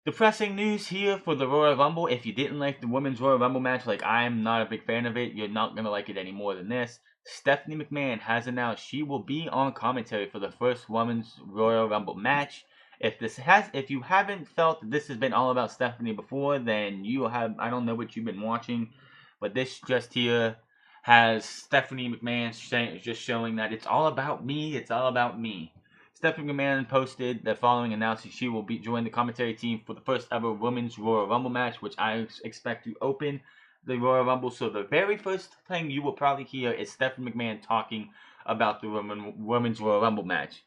Depressing news here for the Royal Rumble. If you didn't like the Women's Royal Rumble match, like I'm not a big fan of it, you're not going to like it any more than this. Stephanie McMahon has announced she will be on commentary for the first Women's Royal Rumble match. If you haven't felt that this has been all about Stephanie before, then I don't know what you've been watching, but this just here has Stephanie McMahon just showing that it's all about me, it's all about me. Stephanie McMahon posted the following, announcing she will join the commentary team for the first ever Women's Royal Rumble match, which I expect to open the Royal Rumble. So the very first thing you will probably hear is Stephanie McMahon talking about the Women's Royal Rumble match.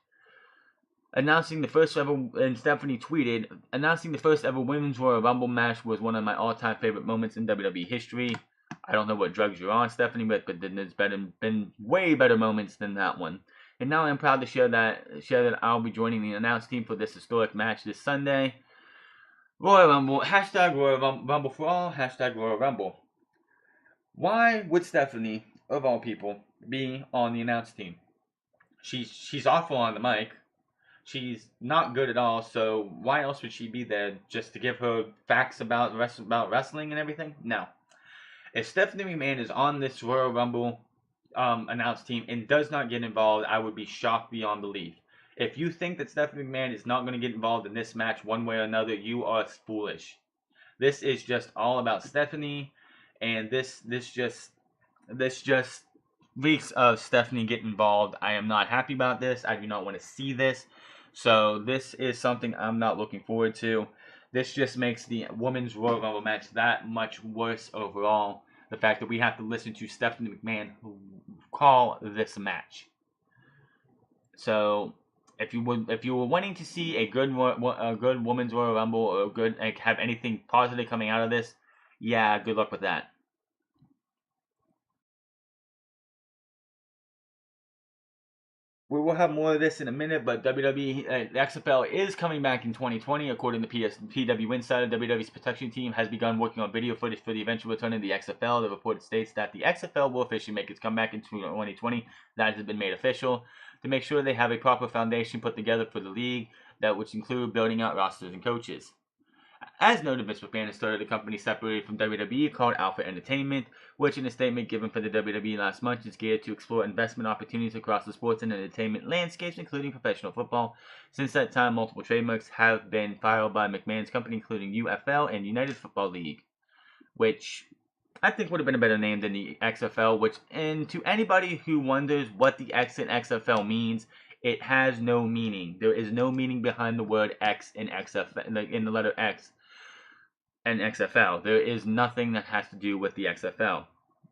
Announcing the first ever, and Stephanie tweeted, announcing the first ever Women's Royal Rumble match was one of my all-time favorite moments in WWE history. I don't know what drugs you're on, Stephanie, but there's been way better moments than that one. And now I'm proud to share that I'll be joining the announce team for this historic match this Sunday. Royal Rumble, hashtag Royal Rumble for all, hashtag Royal Rumble. Why would Stephanie, of all people, be on the announce team? She's awful on the mic. She's not good at all, so why else would she be there? Just to give her facts about wrestling and everything? No. If Stephanie McMahon is on this Royal Rumble announce team and does not get involved, I would be shocked beyond belief. If you think that Stephanie McMahon is not going to get involved in this match one way or another, you are foolish. This is just all about Stephanie, and this just reeks of Stephanie getting involved. I am not happy about this. I do not want to see this. So this is something I'm not looking forward to. This just makes the Women's Royal Rumble match that much worse overall. The fact that we have to listen to Stephanie McMahon call this match. So if you were wanting to see a good Women's Royal Rumble, or have anything positive coming out of this, yeah, good luck with that. We will have more of this in a minute, but WWE, the XFL is coming back in 2020, according to PW Insider. WWE's production team has begun working on video footage for the eventual return of the XFL. The report states that the XFL will officially make its comeback in 2020. That has been made official to make sure they have a proper foundation put together for the league, which include building out rosters and coaches. As noted, Vince McMahon has started a company separated from WWE called Alpha Entertainment, which in a statement given for the WWE last month is geared to explore investment opportunities across the sports and entertainment landscapes, including professional football. Since that time, multiple trademarks have been filed by McMahon's company, including UFL and United Football League, which I think would have been a better name than the XFL, and to anybody who wonders what the X in XFL means, it has no meaning. There is no meaning behind the word X in XFL, in the letter X and XFL. There is nothing that has to do with the XFL.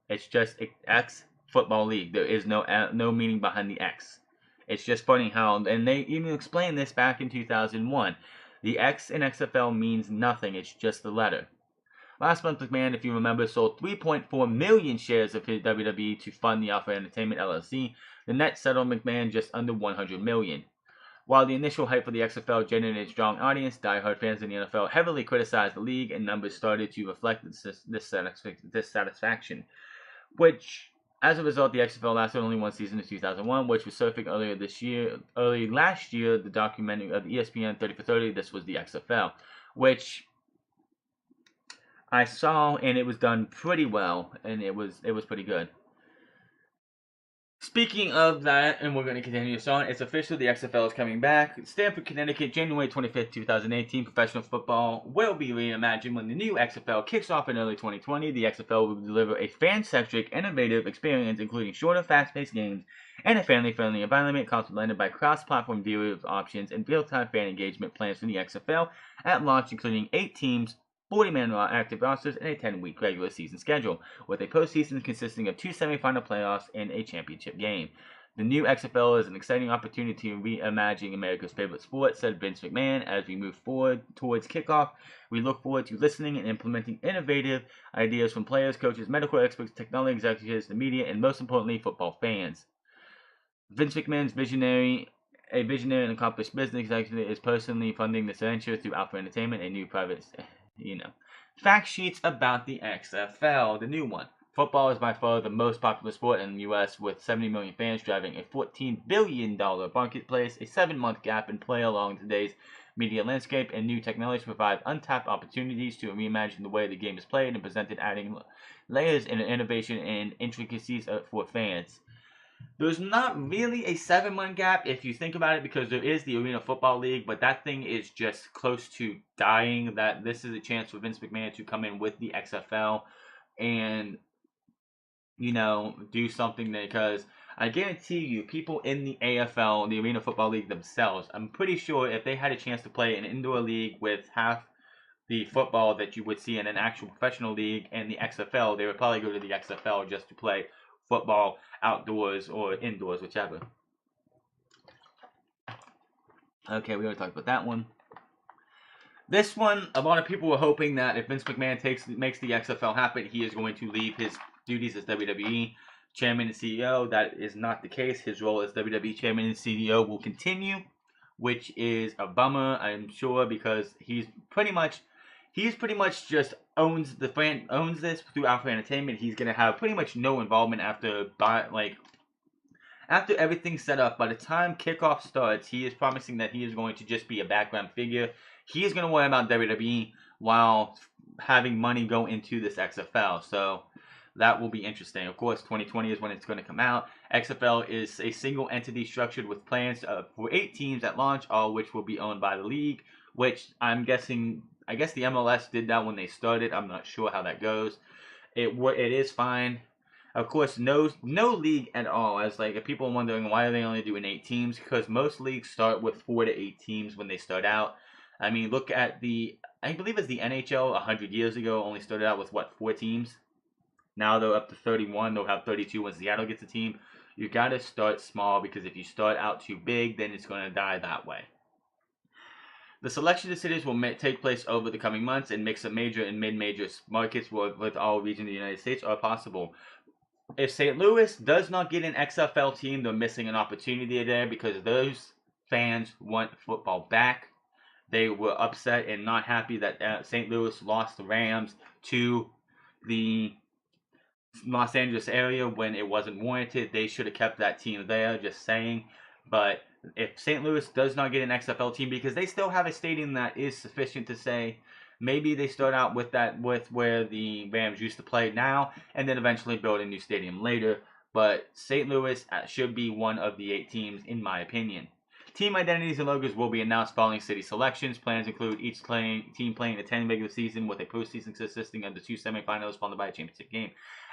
It's just X Football League. There is no meaning behind the X. It's just funny how, and they even explained this back in 2001. The X in XFL means nothing. It's just the letter. Last month, McMahon, if you remember, sold 3.4 million shares of his WWE to fund the Alpha Entertainment LLC. The net settled McMahon just under 100 million. While the initial hype for the XFL generated a strong audience, diehard fans in the NFL heavily criticized the league, and numbers started to reflect this dissatisfaction. Which, as a result, the XFL lasted only one season in 2001, which was surfing early last year, the documentary of ESPN 30 for 30. This was the XFL, which I saw, and it was done pretty well, and it was pretty good. Speaking of that, and we're going to continue this on, it's official, the XFL is coming back. Stamford, Connecticut, January 25th, 2018. Professional football will be reimagined when the new XFL kicks off in early 2020. The XFL will deliver a fan-centric, innovative experience, including shorter, fast-paced games and a family-friendly environment complemented by cross-platform viewing options and real-time fan engagement plans for the XFL at launch, including 8 teams, 40-man active rosters, and a 10-week regular season schedule, with a postseason consisting of 2 semifinal playoffs and a championship game. The new XFL is an exciting opportunity to reimagine America's favorite sport, said Vince McMahon. As we move forward towards kickoff, we look forward to listening and implementing innovative ideas from players, coaches, medical experts, technology executives, the media, and most importantly, football fans. Vince McMahon's visionary and accomplished business executive is personally funding this venture through Alpha Entertainment, a new private fact sheets about the XFL, the new one. Football is by far the most popular sport in the U.S., with 70 million fans, driving a $14 billion marketplace. A 7-month gap in play along today's media landscape and new technologies provide untapped opportunities to reimagine the way the game is played and presented, adding layers and innovation and intricacies for fans. There's not really a 7-month gap if you think about it, because there is the Arena Football League, but that thing is just close to dying. That this is a chance for Vince McMahon to come in with the XFL and, do something, because I guarantee you, people in the AFL, the Arena Football League themselves, I'm pretty sure if they had a chance to play an indoor league with half the football that you would see in an actual professional league and the XFL, they would probably go to the XFL just to play football outdoors or indoors, whichever. Okay, we already talked about that one. This one, a lot of people were hoping that if Vince McMahon makes the XFL happen, he is going to leave his duties as WWE Chairman and CEO. That is not the case. His role as WWE Chairman and CEO will continue, which is a bummer, I'm sure, because he's pretty much just owns this through Alpha Entertainment. He's gonna have pretty much no involvement after everything's set up. By the time kickoff starts, he is promising that he is going to just be a background figure. He is gonna worry about WWE while having money go into this XFL. So that will be interesting. Of course, 2020 is when it's going to come out. XFL is a single entity structured with plans for 8 teams at launch, all which will be owned by the league, which I guess the MLS did that when they started. I'm not sure how that goes. It is fine. Of course, no league at all. As if people are wondering why are they only doing 8 teams, because most leagues start with 4 to 8 teams when they start out. I mean, look at I believe it's the NHL 100 years ago only started out with 4 teams. Now they're up to 31. They'll have 32 when Seattle gets a team. You got to start small, because if you start out too big, then it's going to die that way. The selection of cities will take place over the coming months, and mix of major and mid-major markets with all regions of the United States are possible. If St. Louis does not get an XFL team, they're missing an opportunity there, because those fans want football back. They were upset and not happy that St. Louis lost the Rams to the Los Angeles area when it wasn't warranted. They should have kept that team there, just saying. But if St. Louis does not get an XFL team, because they still have a stadium that is sufficient to say Maybe they start out with where the Rams used to play now, and then eventually build a new stadium later. But St. Louis should be one of the 8 teams, in my opinion. Team identities and logos will be announced following city selections. Plans include each team playing a 10 regular season with a postseason consisting of the 2 semifinals followed by a championship game.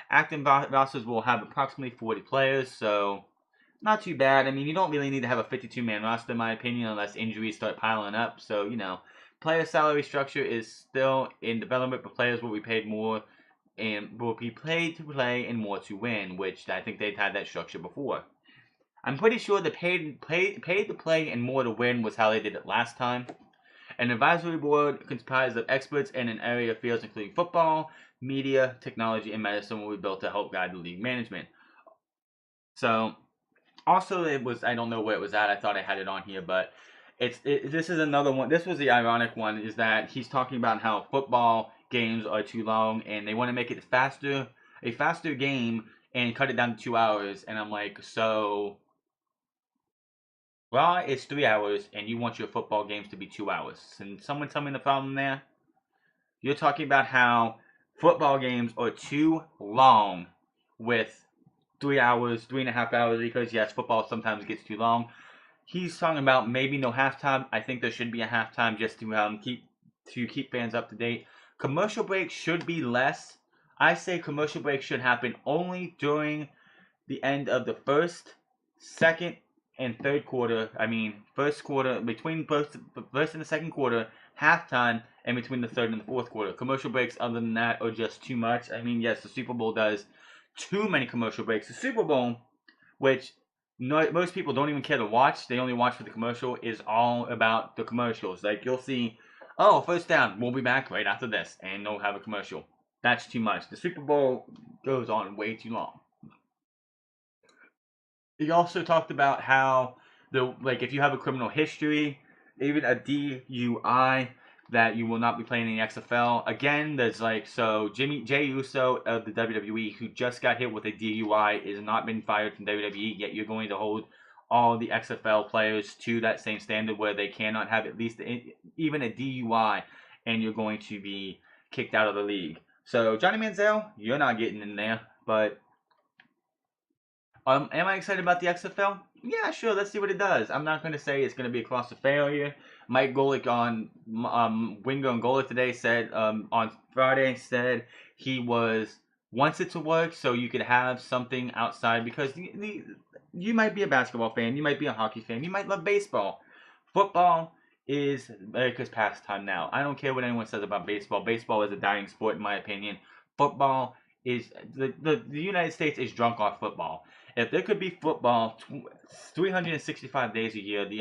Active rosters will have approximately 40 players, so not too bad. I mean, you don't really need to have a 52-man roster, in my opinion, unless injuries start piling up. So, player salary structure is still in development, but players will be paid more and will be paid to play and more to win, which I think they've had that structure before. I'm pretty sure the paid to play and more to win was how they did it last time. An advisory board comprised of experts in an area of fields including football, media, technology, and medicine will be built to help guide the league management. So, also it was, I don't know where it was at. I thought I had it on here, but this is another one. This was the ironic one, is that he's talking about how football games are too long and they want to make it a faster game and cut it down to 2 hours. And I'm like, so Raw is 3 hours, and you want your football games to be 2 hours. Can someone tell me the problem there? You're talking about how football games are too long with 3 hours, 3.5 hours, because yes, football sometimes gets too long. He's talking about maybe no halftime. I think there should be a halftime just to keep fans up to date. Commercial breaks should be less. I say commercial breaks should happen only during the end of the first, second, and third quarter. I mean, first quarter, between first and the second quarter, halftime, and between the third and the fourth quarter. Commercial breaks, other than that, are just too much. I mean, yes, the Super Bowl does too many commercial breaks. The Super Bowl, which most people don't even care to watch, they only watch for the commercial, is all about the commercials. Like, you'll see, oh, first down, we'll be back right after this, and they'll have a commercial. That's too much. The Super Bowl goes on way too long. He also talked about how if you have a criminal history, even a DUI, that you will not be playing in the XFL. Again, there's Jay Uso of the WWE, who just got hit with a DUI, is not been fired from WWE, yet you're going to hold all the XFL players to that same standard where they cannot have at least even a DUI, and you're going to be kicked out of the league. So Johnny Manziel, you're not getting in there, but am I excited about the XFL? Yeah, sure. Let's see what it does. I'm not going to say it's going to be a colossal failure. Mike Golick on Wingo and Golick today said on Friday said he wants it to work so you could have something outside, because you might be a basketball fan, you might be a hockey fan, you might love baseball. Football is America's pastime now. I don't care what anyone says about baseball. Baseball is a dying sport, in my opinion. Football is the United States is drunk off football. If there could be football 365 days a year, the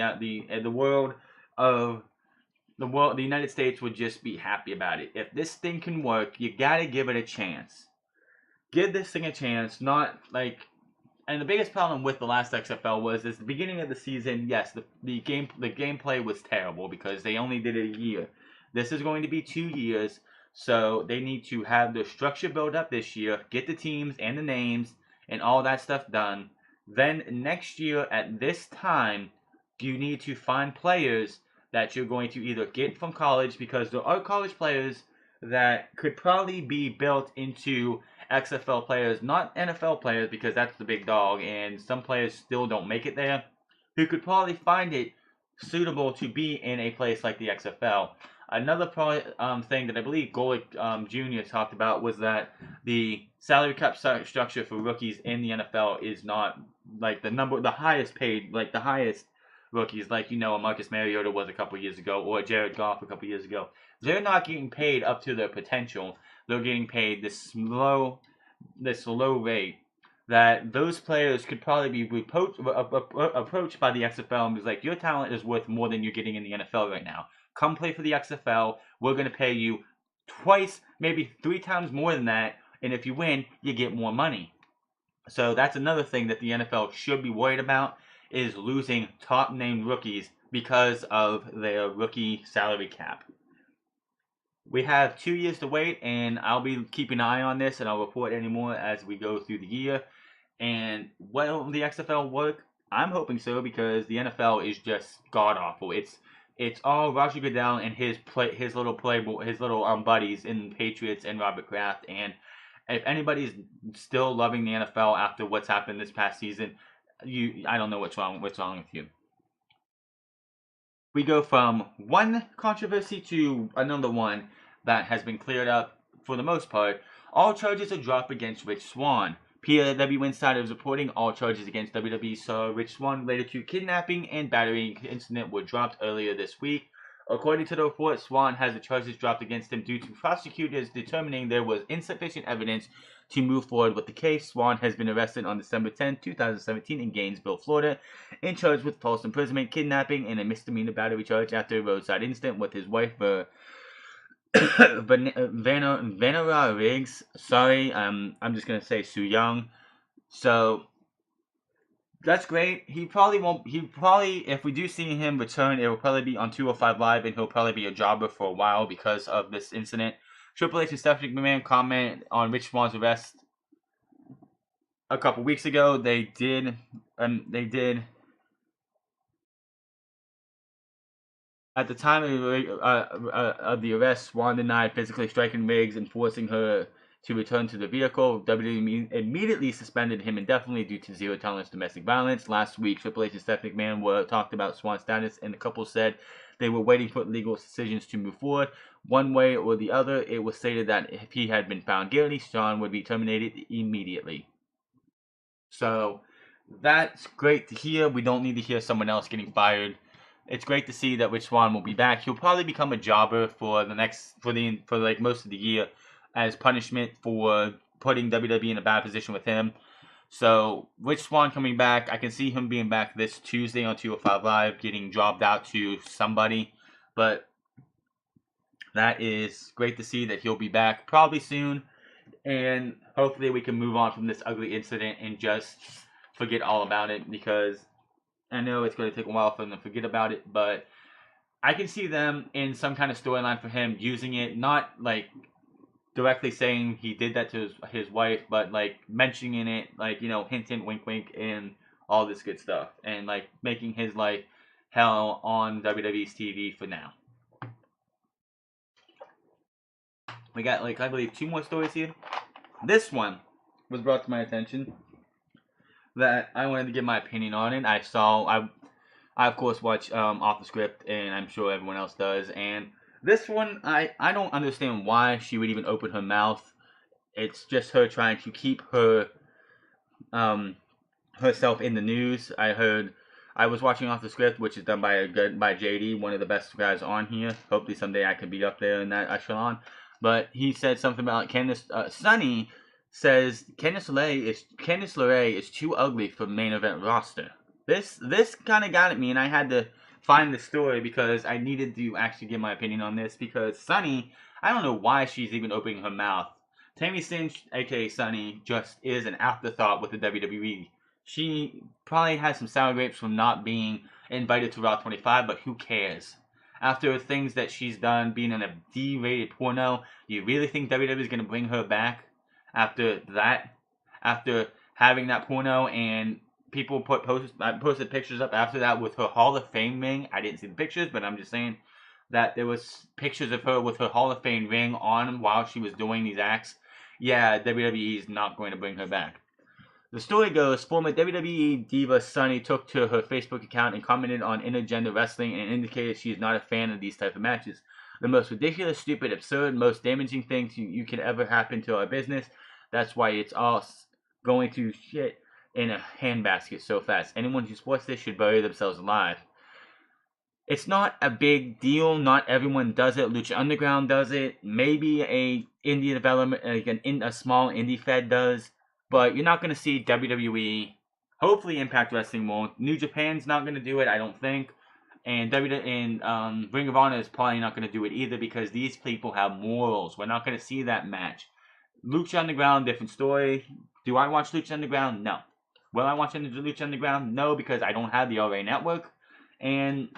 United States would just be happy about it. If this thing can work, you gotta give it a chance. Give this thing a chance. Not like, and the biggest problem with the last XFL was the beginning of the season. Yes, the gameplay was terrible because they only did it a year. This is going to be 2 years, so they need to have the structure built up this year, get the teams and the names and all that stuff done. Then next year at this time, you need to find players that you're going to either get from college, because there are college players that could probably be built into XFL players, not NFL players, because that's the big dog, and some players still don't make it there, who could probably find it suitable to be in a place like the XFL. Another thing that I believe Golick Jr. talked about was that the salary cap structure for rookies in the NFL is not like the highest paid, like the highest rookies, like a Marcus Mariota was a couple years ago, or Jared Goff a couple years ago. They're not getting paid up to their potential. They're getting paid this low rate that those players could probably be approached by the XFL and be like, your talent is worth more than you're getting in the NFL right now. Come play for the XFL. We're going to pay you twice, maybe 3 times more than that. And if you win, you get more money. So that's another thing that the NFL should be worried about, is losing top named rookies because of their rookie salary cap. We have 2 years to wait, and I'll be keeping an eye on this, and I'll report any more as we go through the year. And will the XFL work? I'm hoping so, because the NFL is just god awful. It's it's all Roger Goodell and his little buddies in Patriots and Robert Kraft. And if anybody's still loving the NFL after what's happened this past season, I don't know what's wrong with you. We go from one controversy to another one that has been cleared up for the most part. All charges are dropped against Rich Swann. PW Insider is reporting all charges against WWE star Rich Swann related to kidnapping and battery incident were dropped earlier this week. According to the report, Swann has the charges dropped against him due to prosecutors determining there was insufficient evidence to move forward with the case. Swann has been arrested on December 10, 2017 in Gainesville, Florida, and charged with false imprisonment, kidnapping, and a misdemeanor battery charge after a roadside incident with his wife, Vanera Riggs. Sorry, I'm just gonna say Sue Young. So that's great. He probably, if we do see him return, it will probably be on 205 Live, and he'll probably be a jobber for a while because of this incident. Triple H and Stephanie McMahon comment on Rich Swann's arrest a couple weeks ago. They did. At the time of the arrest, Swann denied physically striking Riggs and forcing her to return to the vehicle. WWE immediately suspended him indefinitely due to zero tolerance domestic violence. Last week, Triple H and Stephanie McMahon talked about Swann's status, and the couple said they were waiting for legal decisions to move forward. One way or the other, it was stated that if he had been found guilty, Swann would be terminated immediately. So that's great to hear. We don't need to hear someone else getting fired. It's great to see that Rich Swann will be back. He'll probably become a jobber for like most of the year as punishment for putting WWE in a bad position with him. So Rich Swann coming back, I can see him being back this Tuesday on 205 Live, getting jobbed out to somebody. But that is great to see that he'll be back probably soon. And hopefully we can move on from this ugly incident and just forget all about it, because I know it's going to take a while for them to forget about it, but I can see them in some kind of storyline for him using it, not like directly saying he did that to his wife, but like mentioning it, like, you know, hint, hint, wink, wink, and all this good stuff, and like making his life hell on WWE's TV for now. We got, like, I believe 2 more stories here. This one was brought to my attention that I wanted to give my opinion on it. I of course watch Off the Script, and I'm sure everyone else does. And this one, I don't understand why she would even open her mouth. It's just her trying to keep her herself in the news. I was watching Off the Script, which is done by JD, one of the best guys on here. Hopefully someday I can be up there in that echelon. But he said something about Sunny says Candice LeRae is too ugly for main event roster. This kind of got at me, and I had to find the story because I needed to actually give my opinion on this, because Sunny, I don't know why she's even opening her mouth. Tammy Cinch, aka Sunny, just is an afterthought with the WWE. She probably has some sour grapes from not being invited to Raw 25, but who cares? After things that she's done, being in a D-rated porno, you really think WWE is going to bring her back after that? After having that porno, and people posted pictures up after that with her Hall of Fame ring. I didn't see the pictures, but I'm just saying that there was pictures of her with her Hall of Fame ring on while she was doing these acts. Yeah, WWE is not going to bring her back. The story goes, former WWE diva Sunny took to her Facebook account and commented on intergender wrestling and indicated she is not a fan of these type of matches. The most ridiculous, stupid, absurd, most damaging thing you could ever happen to our business. That's why it's all going to shit in a handbasket so fast. Anyone who supports this should bury themselves alive. It's not a big deal. Not everyone does it. Lucha Underground does it. Maybe a indie development, like a small indie fed does. But you're not going to see WWE. Hopefully Impact Wrestling won't. New Japan's not going to do it, I don't think. And Ring of Honor is probably not going to do it either, because these people have morals. We're not going to see that match. Lucha Underground, different story. Do I watch Lucha Underground? No. Will I watch Lucha Underground? No, because I don't have the RA network. And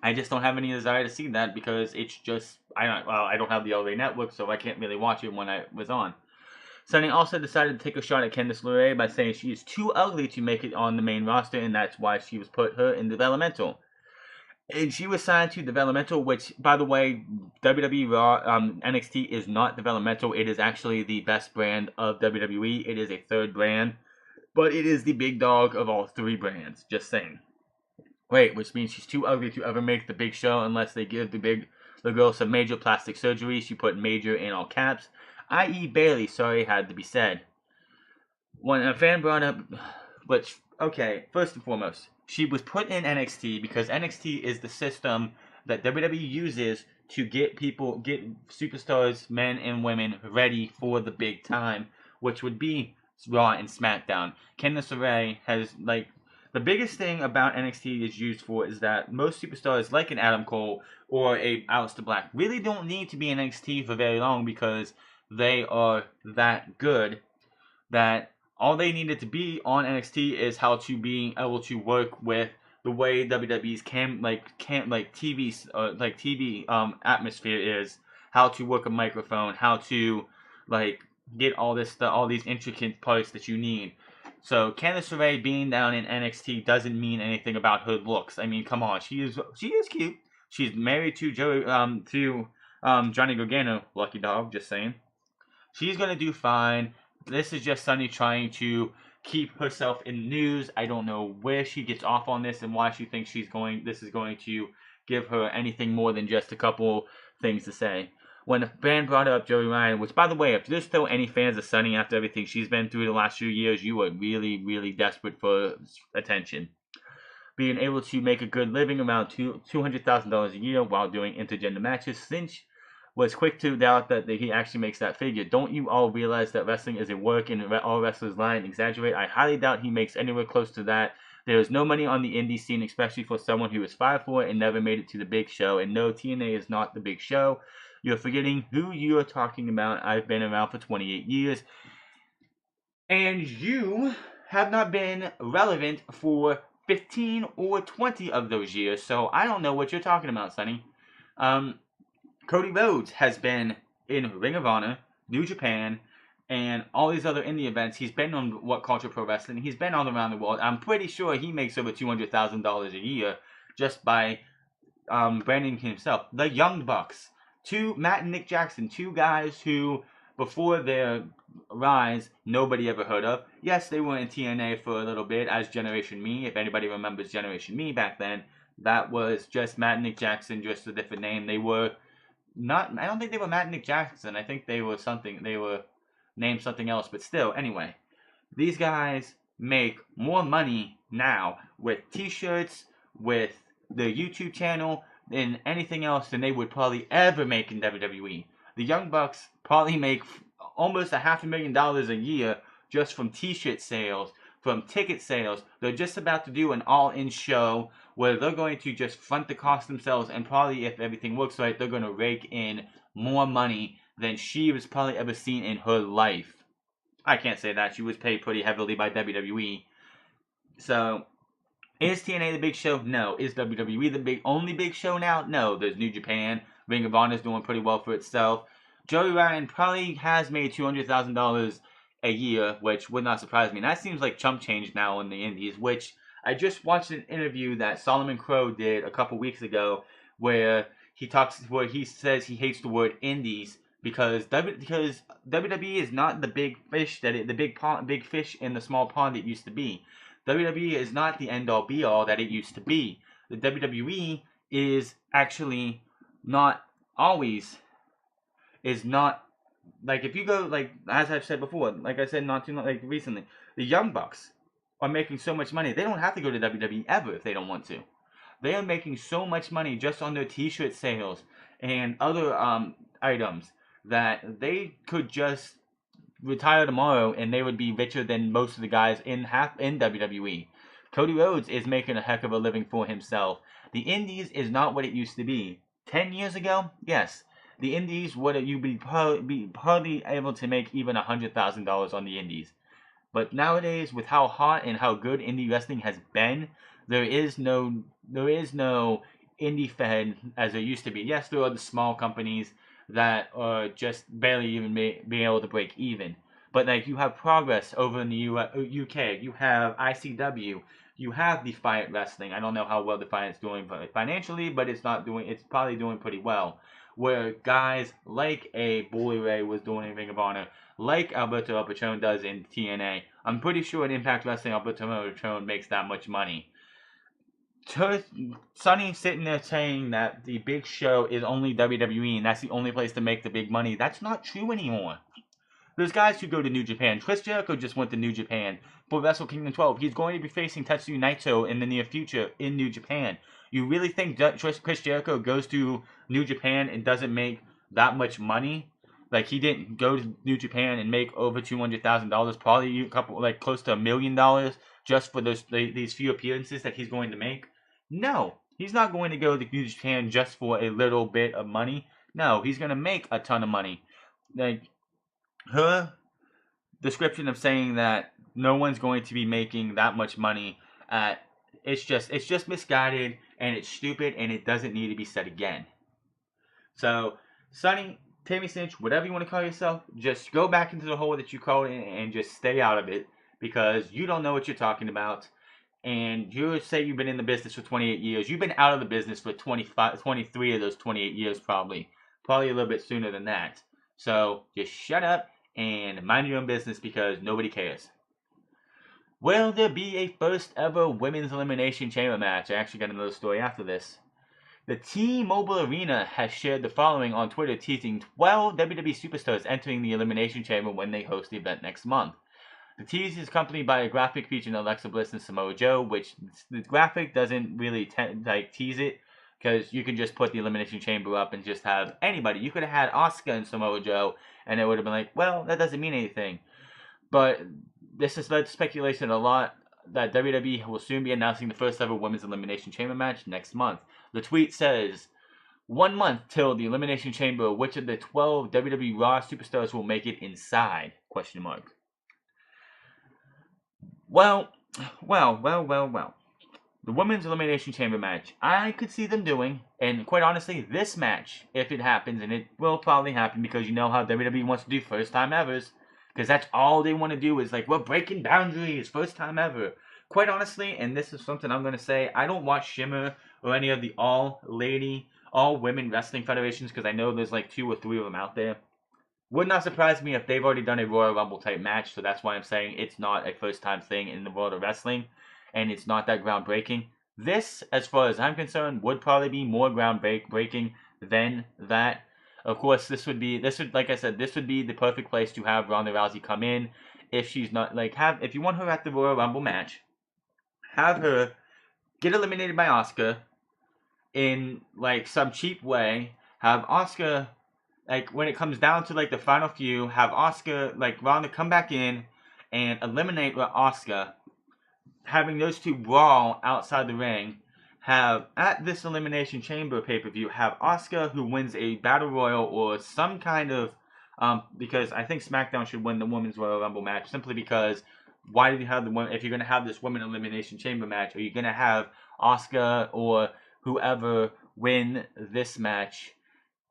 I just don't have any desire to see that, because it's just, I don't have the RA network, so I can't really watch it when I was on. Sunny also decided to take a shot at Candice LeRae by saying she is too ugly to make it on the main roster, and that's why she was put her in developmental. And she was signed to developmental, which, by the way, WWE Raw, NXT is not developmental. It is actually the best brand of WWE. It is a third brand, but it is the big dog of all three brands. Just saying. Wait, which means she's too ugly to ever make the Big Show unless they give the girl some major plastic surgery. She put major in all caps, i.e. Bailey. Sorry, had to be said. When a fan brought up, which, okay, first and foremost, she was put in NXT because NXT is the system that WWE uses to get superstars, men and women, ready for the big time, which would be Raw and SmackDown. Candice LeRae has, like, the biggest thing about NXT is used for is that most superstars, like an Adam Cole or a Aleister Black, really don't need to be in NXT for very long because they are that good that all they needed to be on NXT is how to be able to work with the way WWE's TV atmosphere is, how to work a microphone, how to like get all this stuff, all these intricate parts that you need. So Candice LeRae being down in NXT doesn't mean anything about her looks. I mean, come on, she is cute. She's married to Johnny Gargano, lucky dog. Just saying, she's gonna do fine. This is just Sunny trying to keep herself in the news. I don't know where she gets off on this and why she thinks this is going to give her anything more than just a couple things to say. When the band brought up Joey Ryan, which, by the way, if there's still any fans of Sunny after everything she's been through the last few years, you are really, really desperate for attention. Being able to make a good living around $200,000 a year while doing intergender matches, Cinch was quick to doubt that he actually makes that figure. Don't you all realize that wrestling is a work and all wrestlers lie and exaggerate? I highly doubt he makes anywhere close to that. There is no money on the indie scene, especially for someone who is 5'4" and never made it to the big show. And no, TNA is not the big show. You're forgetting who you are talking about. I've been around for 28 years. And you have not been relevant for 15 or 20 of those years. So I don't know what you're talking about, Sonny. Cody Rhodes has been in Ring of Honor, New Japan, and all these other indie events. He's been on What Culture Pro Wrestling. He's been all around the world. I'm pretty sure he makes over $200,000 a year just by branding himself. The Young Bucks, Matt and Nick Jackson, two guys who, before their rise, nobody ever heard of. Yes, they were in TNA for a little bit as Generation Me. If anybody remembers Generation Me back then, that was just Matt and Nick Jackson, just a different name. They were I don't think they were Matt and Nick Jackson. I think they were named something else, but still, anyway. These guys make more money now with t-shirts, with their YouTube channel, and anything else than they would probably ever make in WWE. The Young Bucks probably make almost $500,000 a year just from t-shirt sales, from ticket sales. They're just about to do an all-in show where they're going to just front the cost themselves, and probably, if everything works right, they're going to rake in more money than she was probably ever seen in her life. I can't say that. She was paid pretty heavily by WWE. So, is TNA the big show? No. Is WWE the only big show now? No. There's New Japan. Ring of Honor is doing pretty well for itself. Joey Ryan probably has made $200,000 a year, which would not surprise me. And that seems like chump change now in the indies, which I just watched an interview that Solomon Crowe did a couple weeks ago where he says he hates the word indies because WWE is not the big fish big fish in the small pond it used to be. WWE is not the end all be all that it used to be. The WWE is actually not always like, if you go, like, as I've said before, like I said not too long, like recently, the Young Bucks are making so much money. They don't have to go to WWE ever if they don't want to. They are making so much money just on their t-shirt sales and other items that they could just retire tomorrow and they would be richer than most of the guys in WWE. Cody Rhodes is making a heck of a living for himself. The Indies is not what it used to be. 10 years ago, yes, the Indies you'd be hardly able to make even $100,000 on the Indies. But nowadays, with how hot and how good indie wrestling has been, there is no indie fed as there used to be. Yes, there are the small companies that are just barely even being able to break even. But like, you have Progress over in the UK, you have ICW, you have Defiant Wrestling. I don't know how well Defiant's doing financially, but it's probably doing pretty well. Where guys like a Bully Ray was doing in Ring of Honor, like Alberto El Patron does in TNA. I'm pretty sure in Impact Wrestling, Alberto El Patron makes that much money. Sonny sitting there saying that the big show is only WWE and that's the only place to make the big money. That's not true anymore. There's guys who go to New Japan. Chris Jericho just went to New Japan for Wrestle Kingdom 12. He's going to be facing Tetsuya Naito in the near future in New Japan. You really think Chris Jericho goes to New Japan and doesn't make that much money? Like, he didn't go to New Japan and make over $200,000, probably a couple, like close to $1 million just for these few appearances that he's going to make? No, he's not going to go to New Japan just for a little bit of money. No, he's going to make a ton of money. Like, her description of saying that no one's going to be making that much money it's just misguided and it's stupid and it doesn't need to be said again. So, Sonny, Tammy Cinch, whatever you want to call yourself, just go back into the hole that you crawled in and just stay out of it because you don't know what you're talking about. And you say you've been in the business for 28 years. You've been out of the business for 23 of those 28 years probably. Probably a little bit sooner than that. So, just shut up and mind your own business because nobody cares. Will there be a first ever women's elimination chamber match? I actually got another story after this. The T-Mobile Arena has shared the following on Twitter, teasing 12 WWE superstars entering the elimination chamber when they host the event next month. The tease is accompanied by a graphic featuring Alexa Bliss and Samoa Joe, which the graphic doesn't really tease it because you can just put the elimination chamber up and just have anybody. You could have had Asuka and Samoa Joe, and it would have been like, well, that doesn't mean anything. But this has led to speculation a lot that WWE will soon be announcing the first ever women's elimination chamber match next month. The tweet says, 1 month till the elimination chamber, which of the 12 WWE Raw superstars will make it inside? Question mark. Well. The women's elimination chamber match, I could see them doing, and quite honestly, this match, if it happens, and it will probably happen because you know how WWE wants to do first time evers, because that's all they want to do is like, we're breaking boundaries, first time ever. Quite honestly, and this is something I'm going to say, I don't watch Shimmer or any of the all women wrestling federations because I know there's like 2 or 3 of them out there. Would not surprise me if they've already done a Royal Rumble type match, so that's why I'm saying it's not a first time thing in the world of wrestling, and it's not that groundbreaking. This, as far as I'm concerned, would probably be more groundbreaking than that. Of course, this would be the perfect place to have Ronda Rousey come in if she's not if you want her at the Royal Rumble match, have her get eliminated by Asuka in like some cheap way, have Asuka when it comes down to the final few, have Asuka Ronda come back in and eliminate Asuka, having those two brawl outside the ring. Have at this Elimination Chamber pay-per-view, have Asuka who wins a Battle Royal or some kind of because I think SmackDown should win the Women's Royal Rumble match simply because why do you have the women if you're gonna have this Women Elimination Chamber match? Are you gonna have Asuka or whoever win this match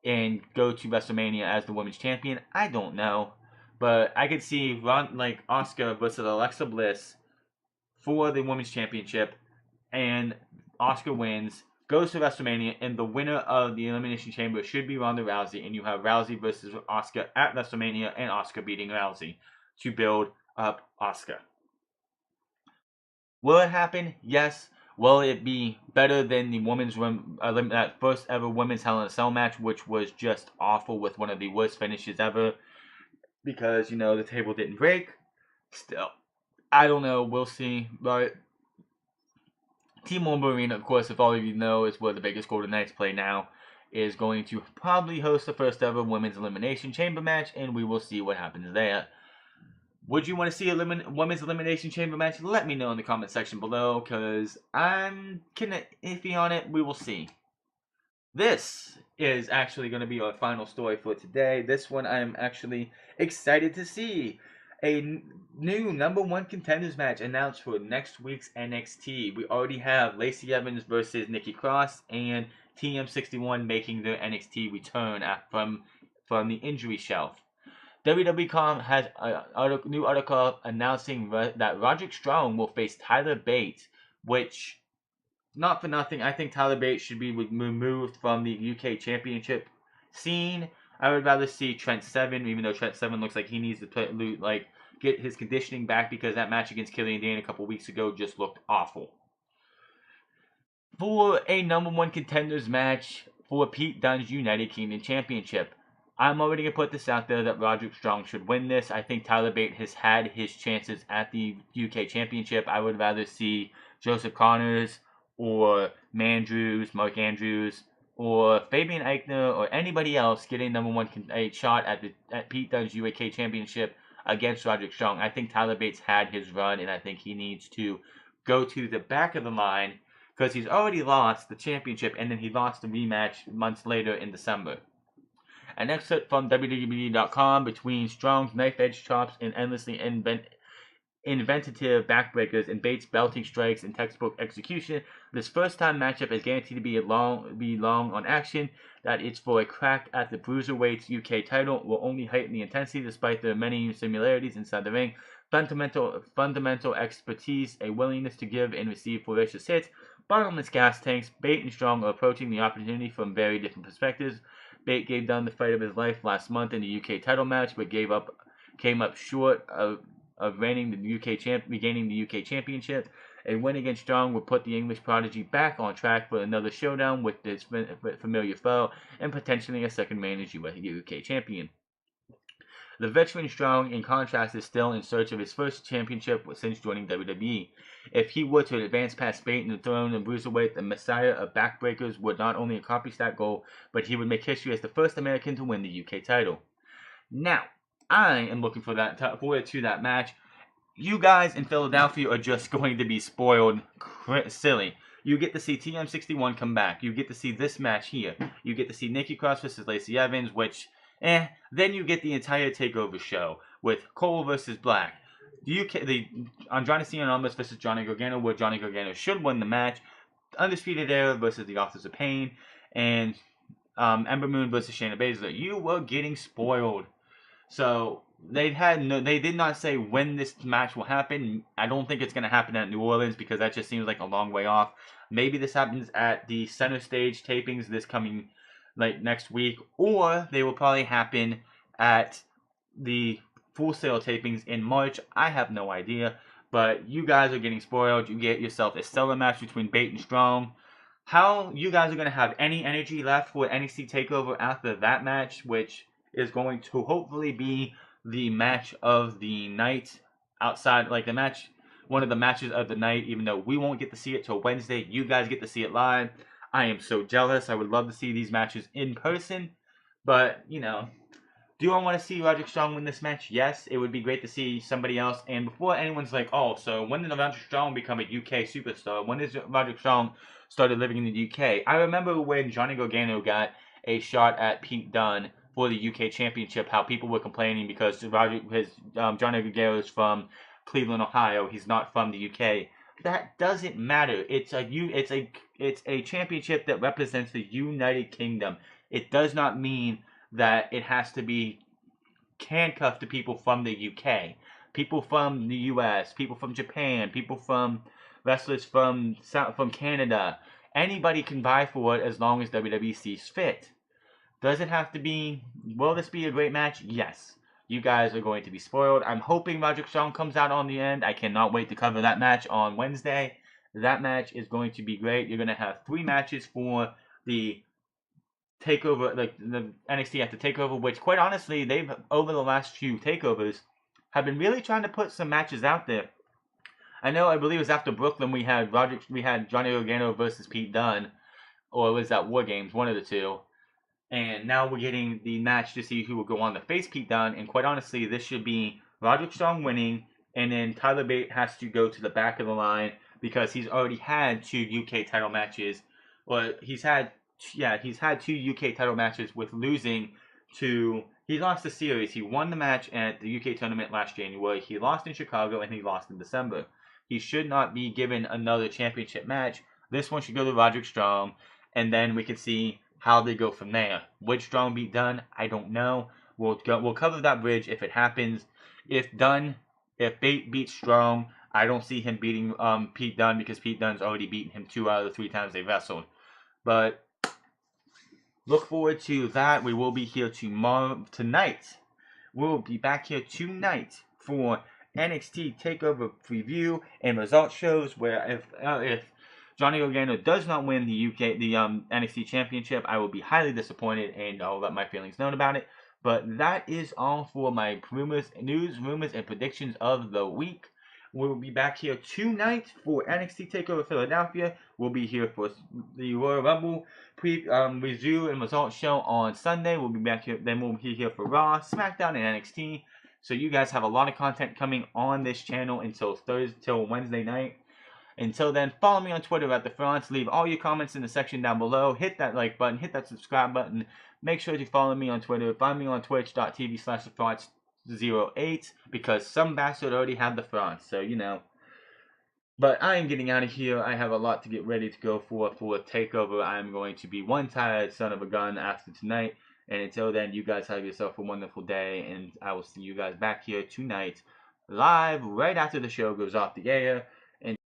and go to WrestleMania as the Women's Champion? I don't know, but I could see Asuka versus Alexa Bliss for the Women's Championship, and Asuka wins, goes to WrestleMania, and the winner of the Elimination Chamber should be Ronda Rousey, and you have Rousey versus Asuka at WrestleMania, and Asuka beating Rousey to build up Asuka. Will it happen? Yes. Will it be better than the that first ever women's Hell in a Cell match, which was just awful with one of the worst finishes ever? Because, the table didn't break. Still, I don't know. We'll see. But T-Mobile Arena, of course, if all of you know, is where the Vegas Golden Knights play now, is going to probably host the first ever women's elimination chamber match, and we will see what happens there. Would you want to see a women's elimination chamber match? Let me know in the comment section below, because I'm kind of iffy on it. We will see. This is actually going to be our final story for today. This one I'm actually excited to see. A new #1 contenders match announced for next week's NXT. We already have Lacey Evans versus Nikki Cross and TM61 making their NXT return from the injury shelf. WWE.com has a new article announcing that Roderick Strong will face Tyler Bate which, not for nothing, I think Tyler Bate should be removed from the UK Championship scene. I would rather see Trent Seven, even though Trent Seven looks like he needs to get his conditioning back, because that match against Killian Dane a couple weeks ago just looked awful. For a number one contenders match for Pete Dunne's United Kingdom Championship, I'm already going to put this out there that Roderick Strong should win this. I think Tyler Bate has had his chances at the UK Championship. I would rather see Joseph Connors or Mark Andrews, or Fabian Eichner, or anybody else getting number one a shot at Pete Dunne's UK Championship against Roderick Strong. I think Tyler Bate's had his run, and I think he needs to go to the back of the line, because he's already lost the championship, and then he lost the rematch months later in December. An excerpt from WWE.com: between Strong's knife-edge chops and endlessly inventative backbreakers and Bates' belting strikes and textbook execution, this first-time matchup is guaranteed to be long on action. That it's for a crack at the Bruiserweights UK title will only heighten the intensity, despite their many similarities inside the ring. Fundamental expertise, a willingness to give and receive ferocious hits, bottomless gas tanks. Bate and Strong are approaching the opportunity from very different perspectives. Bate gave Dunne the fight of his life last month in the UK title match, but came up short of regaining the UK Championship. A win against Strong would put the English prodigy back on track for another showdown with his familiar foe, and potentially a second reign as UK Champion. The veteran Strong, in contrast, is still in search of his first championship since joining WWE. If he were to advance past Bate and the throne and Bruiserweight, the Messiah of backbreakers would not only accomplish that goal, but he would make history as the first American to win the UK title. Now, I am looking forward to that match. You guys in Philadelphia are just going to be spoiled silly. You get to see TM61 come back. You get to see this match here. You get to see Nikki Cross versus Lacey Evans, which, then you get the entire TakeOver show with Cole versus Black. The Andrade Cien Almas versus Johnny Gargano, where Johnny Gargano should win the match. Undisputed Era versus the Authors of Pain, and Ember Moon versus Shayna Baszler. You were getting spoiled. So they did not say when this match will happen. I don't think it's going to happen at New Orleans, because that just seems like a long way off. Maybe this happens at the Center Stage tapings this coming next week, or they will probably happen at the Full Sail tapings in March. I have no idea, but you guys are getting spoiled. You get yourself a stellar match between Bate and Strong. How you guys are going to have any energy left for NXT TakeOver after that match, which is going to hopefully be the match of the night, one of the matches of the night, even though we won't get to see it till Wednesday. You guys get to see it live. I am so jealous. I would love to see these matches in person, but, do I want to see Roderick Strong win this match? Yes, it would be great to see somebody else. And before anyone's like, oh, so when did Roderick Strong become a UK superstar? When did Roderick Strong started living in the UK? I remember when Johnny Gargano got a shot at Pete Dunne for the UK Championship, how people were complaining because Johnny Gargano is from Cleveland, Ohio. He's not from the UK. That doesn't matter. It's a championship that represents the United Kingdom. It does not mean that it has to be handcuffed to people from the UK, people from the US, people from Japan, people from wrestlers from Canada. Anybody can vie for it as long as WWE sees fit. Does it have to be? Will this be a great match? Yes. You guys are going to be spoiled. I'm hoping Roderick Strong comes out on the end. I cannot wait to cover that match on Wednesday. That match is going to be great. You're going to have 3 matches for the TakeOver, the NXT after TakeOver, which, quite honestly, they've, over the last few TakeOvers, have been really trying to put some matches out there. I believe it was after Brooklyn we had Johnny Gargano versus Pete Dunne, or was that War Games, one of the two. And now we're getting the match to see who will go on to face Pete Dunne. And quite honestly, this should be Roderick Strong winning, and then Tyler Bate has to go to the back of the line, because he's already had 2 UK title matches. Well, he's had 2 UK title matches with losing to... He lost the series. He won the match at the UK tournament last January. He lost in Chicago, and he lost in December. He should not be given another championship match. This one should go to Roderick Strong, and then we can see how they go from there. Would Strong beat Dunne? I don't know. We'll cover that bridge if it happens. If Bate beats Strong, I don't see him beating Pete Dunne because Pete Dunne's already beaten him 2 out of the 3 times they wrestled. But look forward to that. We will be here tonight. We'll be back here tonight for NXT Takeover preview and result shows. Where if Johnny Gargano does not win the NXT Championship, I will be highly disappointed, and I'll let my feelings known about it. But that is all for my news, rumors, and predictions of the week. We'll be back here tonight for NXT Takeover Philadelphia. We'll be here for the Royal Rumble review and results show on Sunday. We'll be back here. Then we'll be here for Raw, SmackDown, and NXT. So you guys have a lot of content coming on this channel until Wednesday night. Until then, follow me on Twitter at The France. Leave all your comments in the section down below. Hit that like button. Hit that subscribe button. Make sure to follow me on Twitter. Find me on twitch.tv/TheFrance08 because some bastard already had The France. So, you know. But I am getting out of here. I have a lot to get ready to go for TakeOver. I am going to be one tired son of a gun after tonight. And until then, you guys have yourself a wonderful day. And I will see you guys back here tonight live right after the show goes off the air.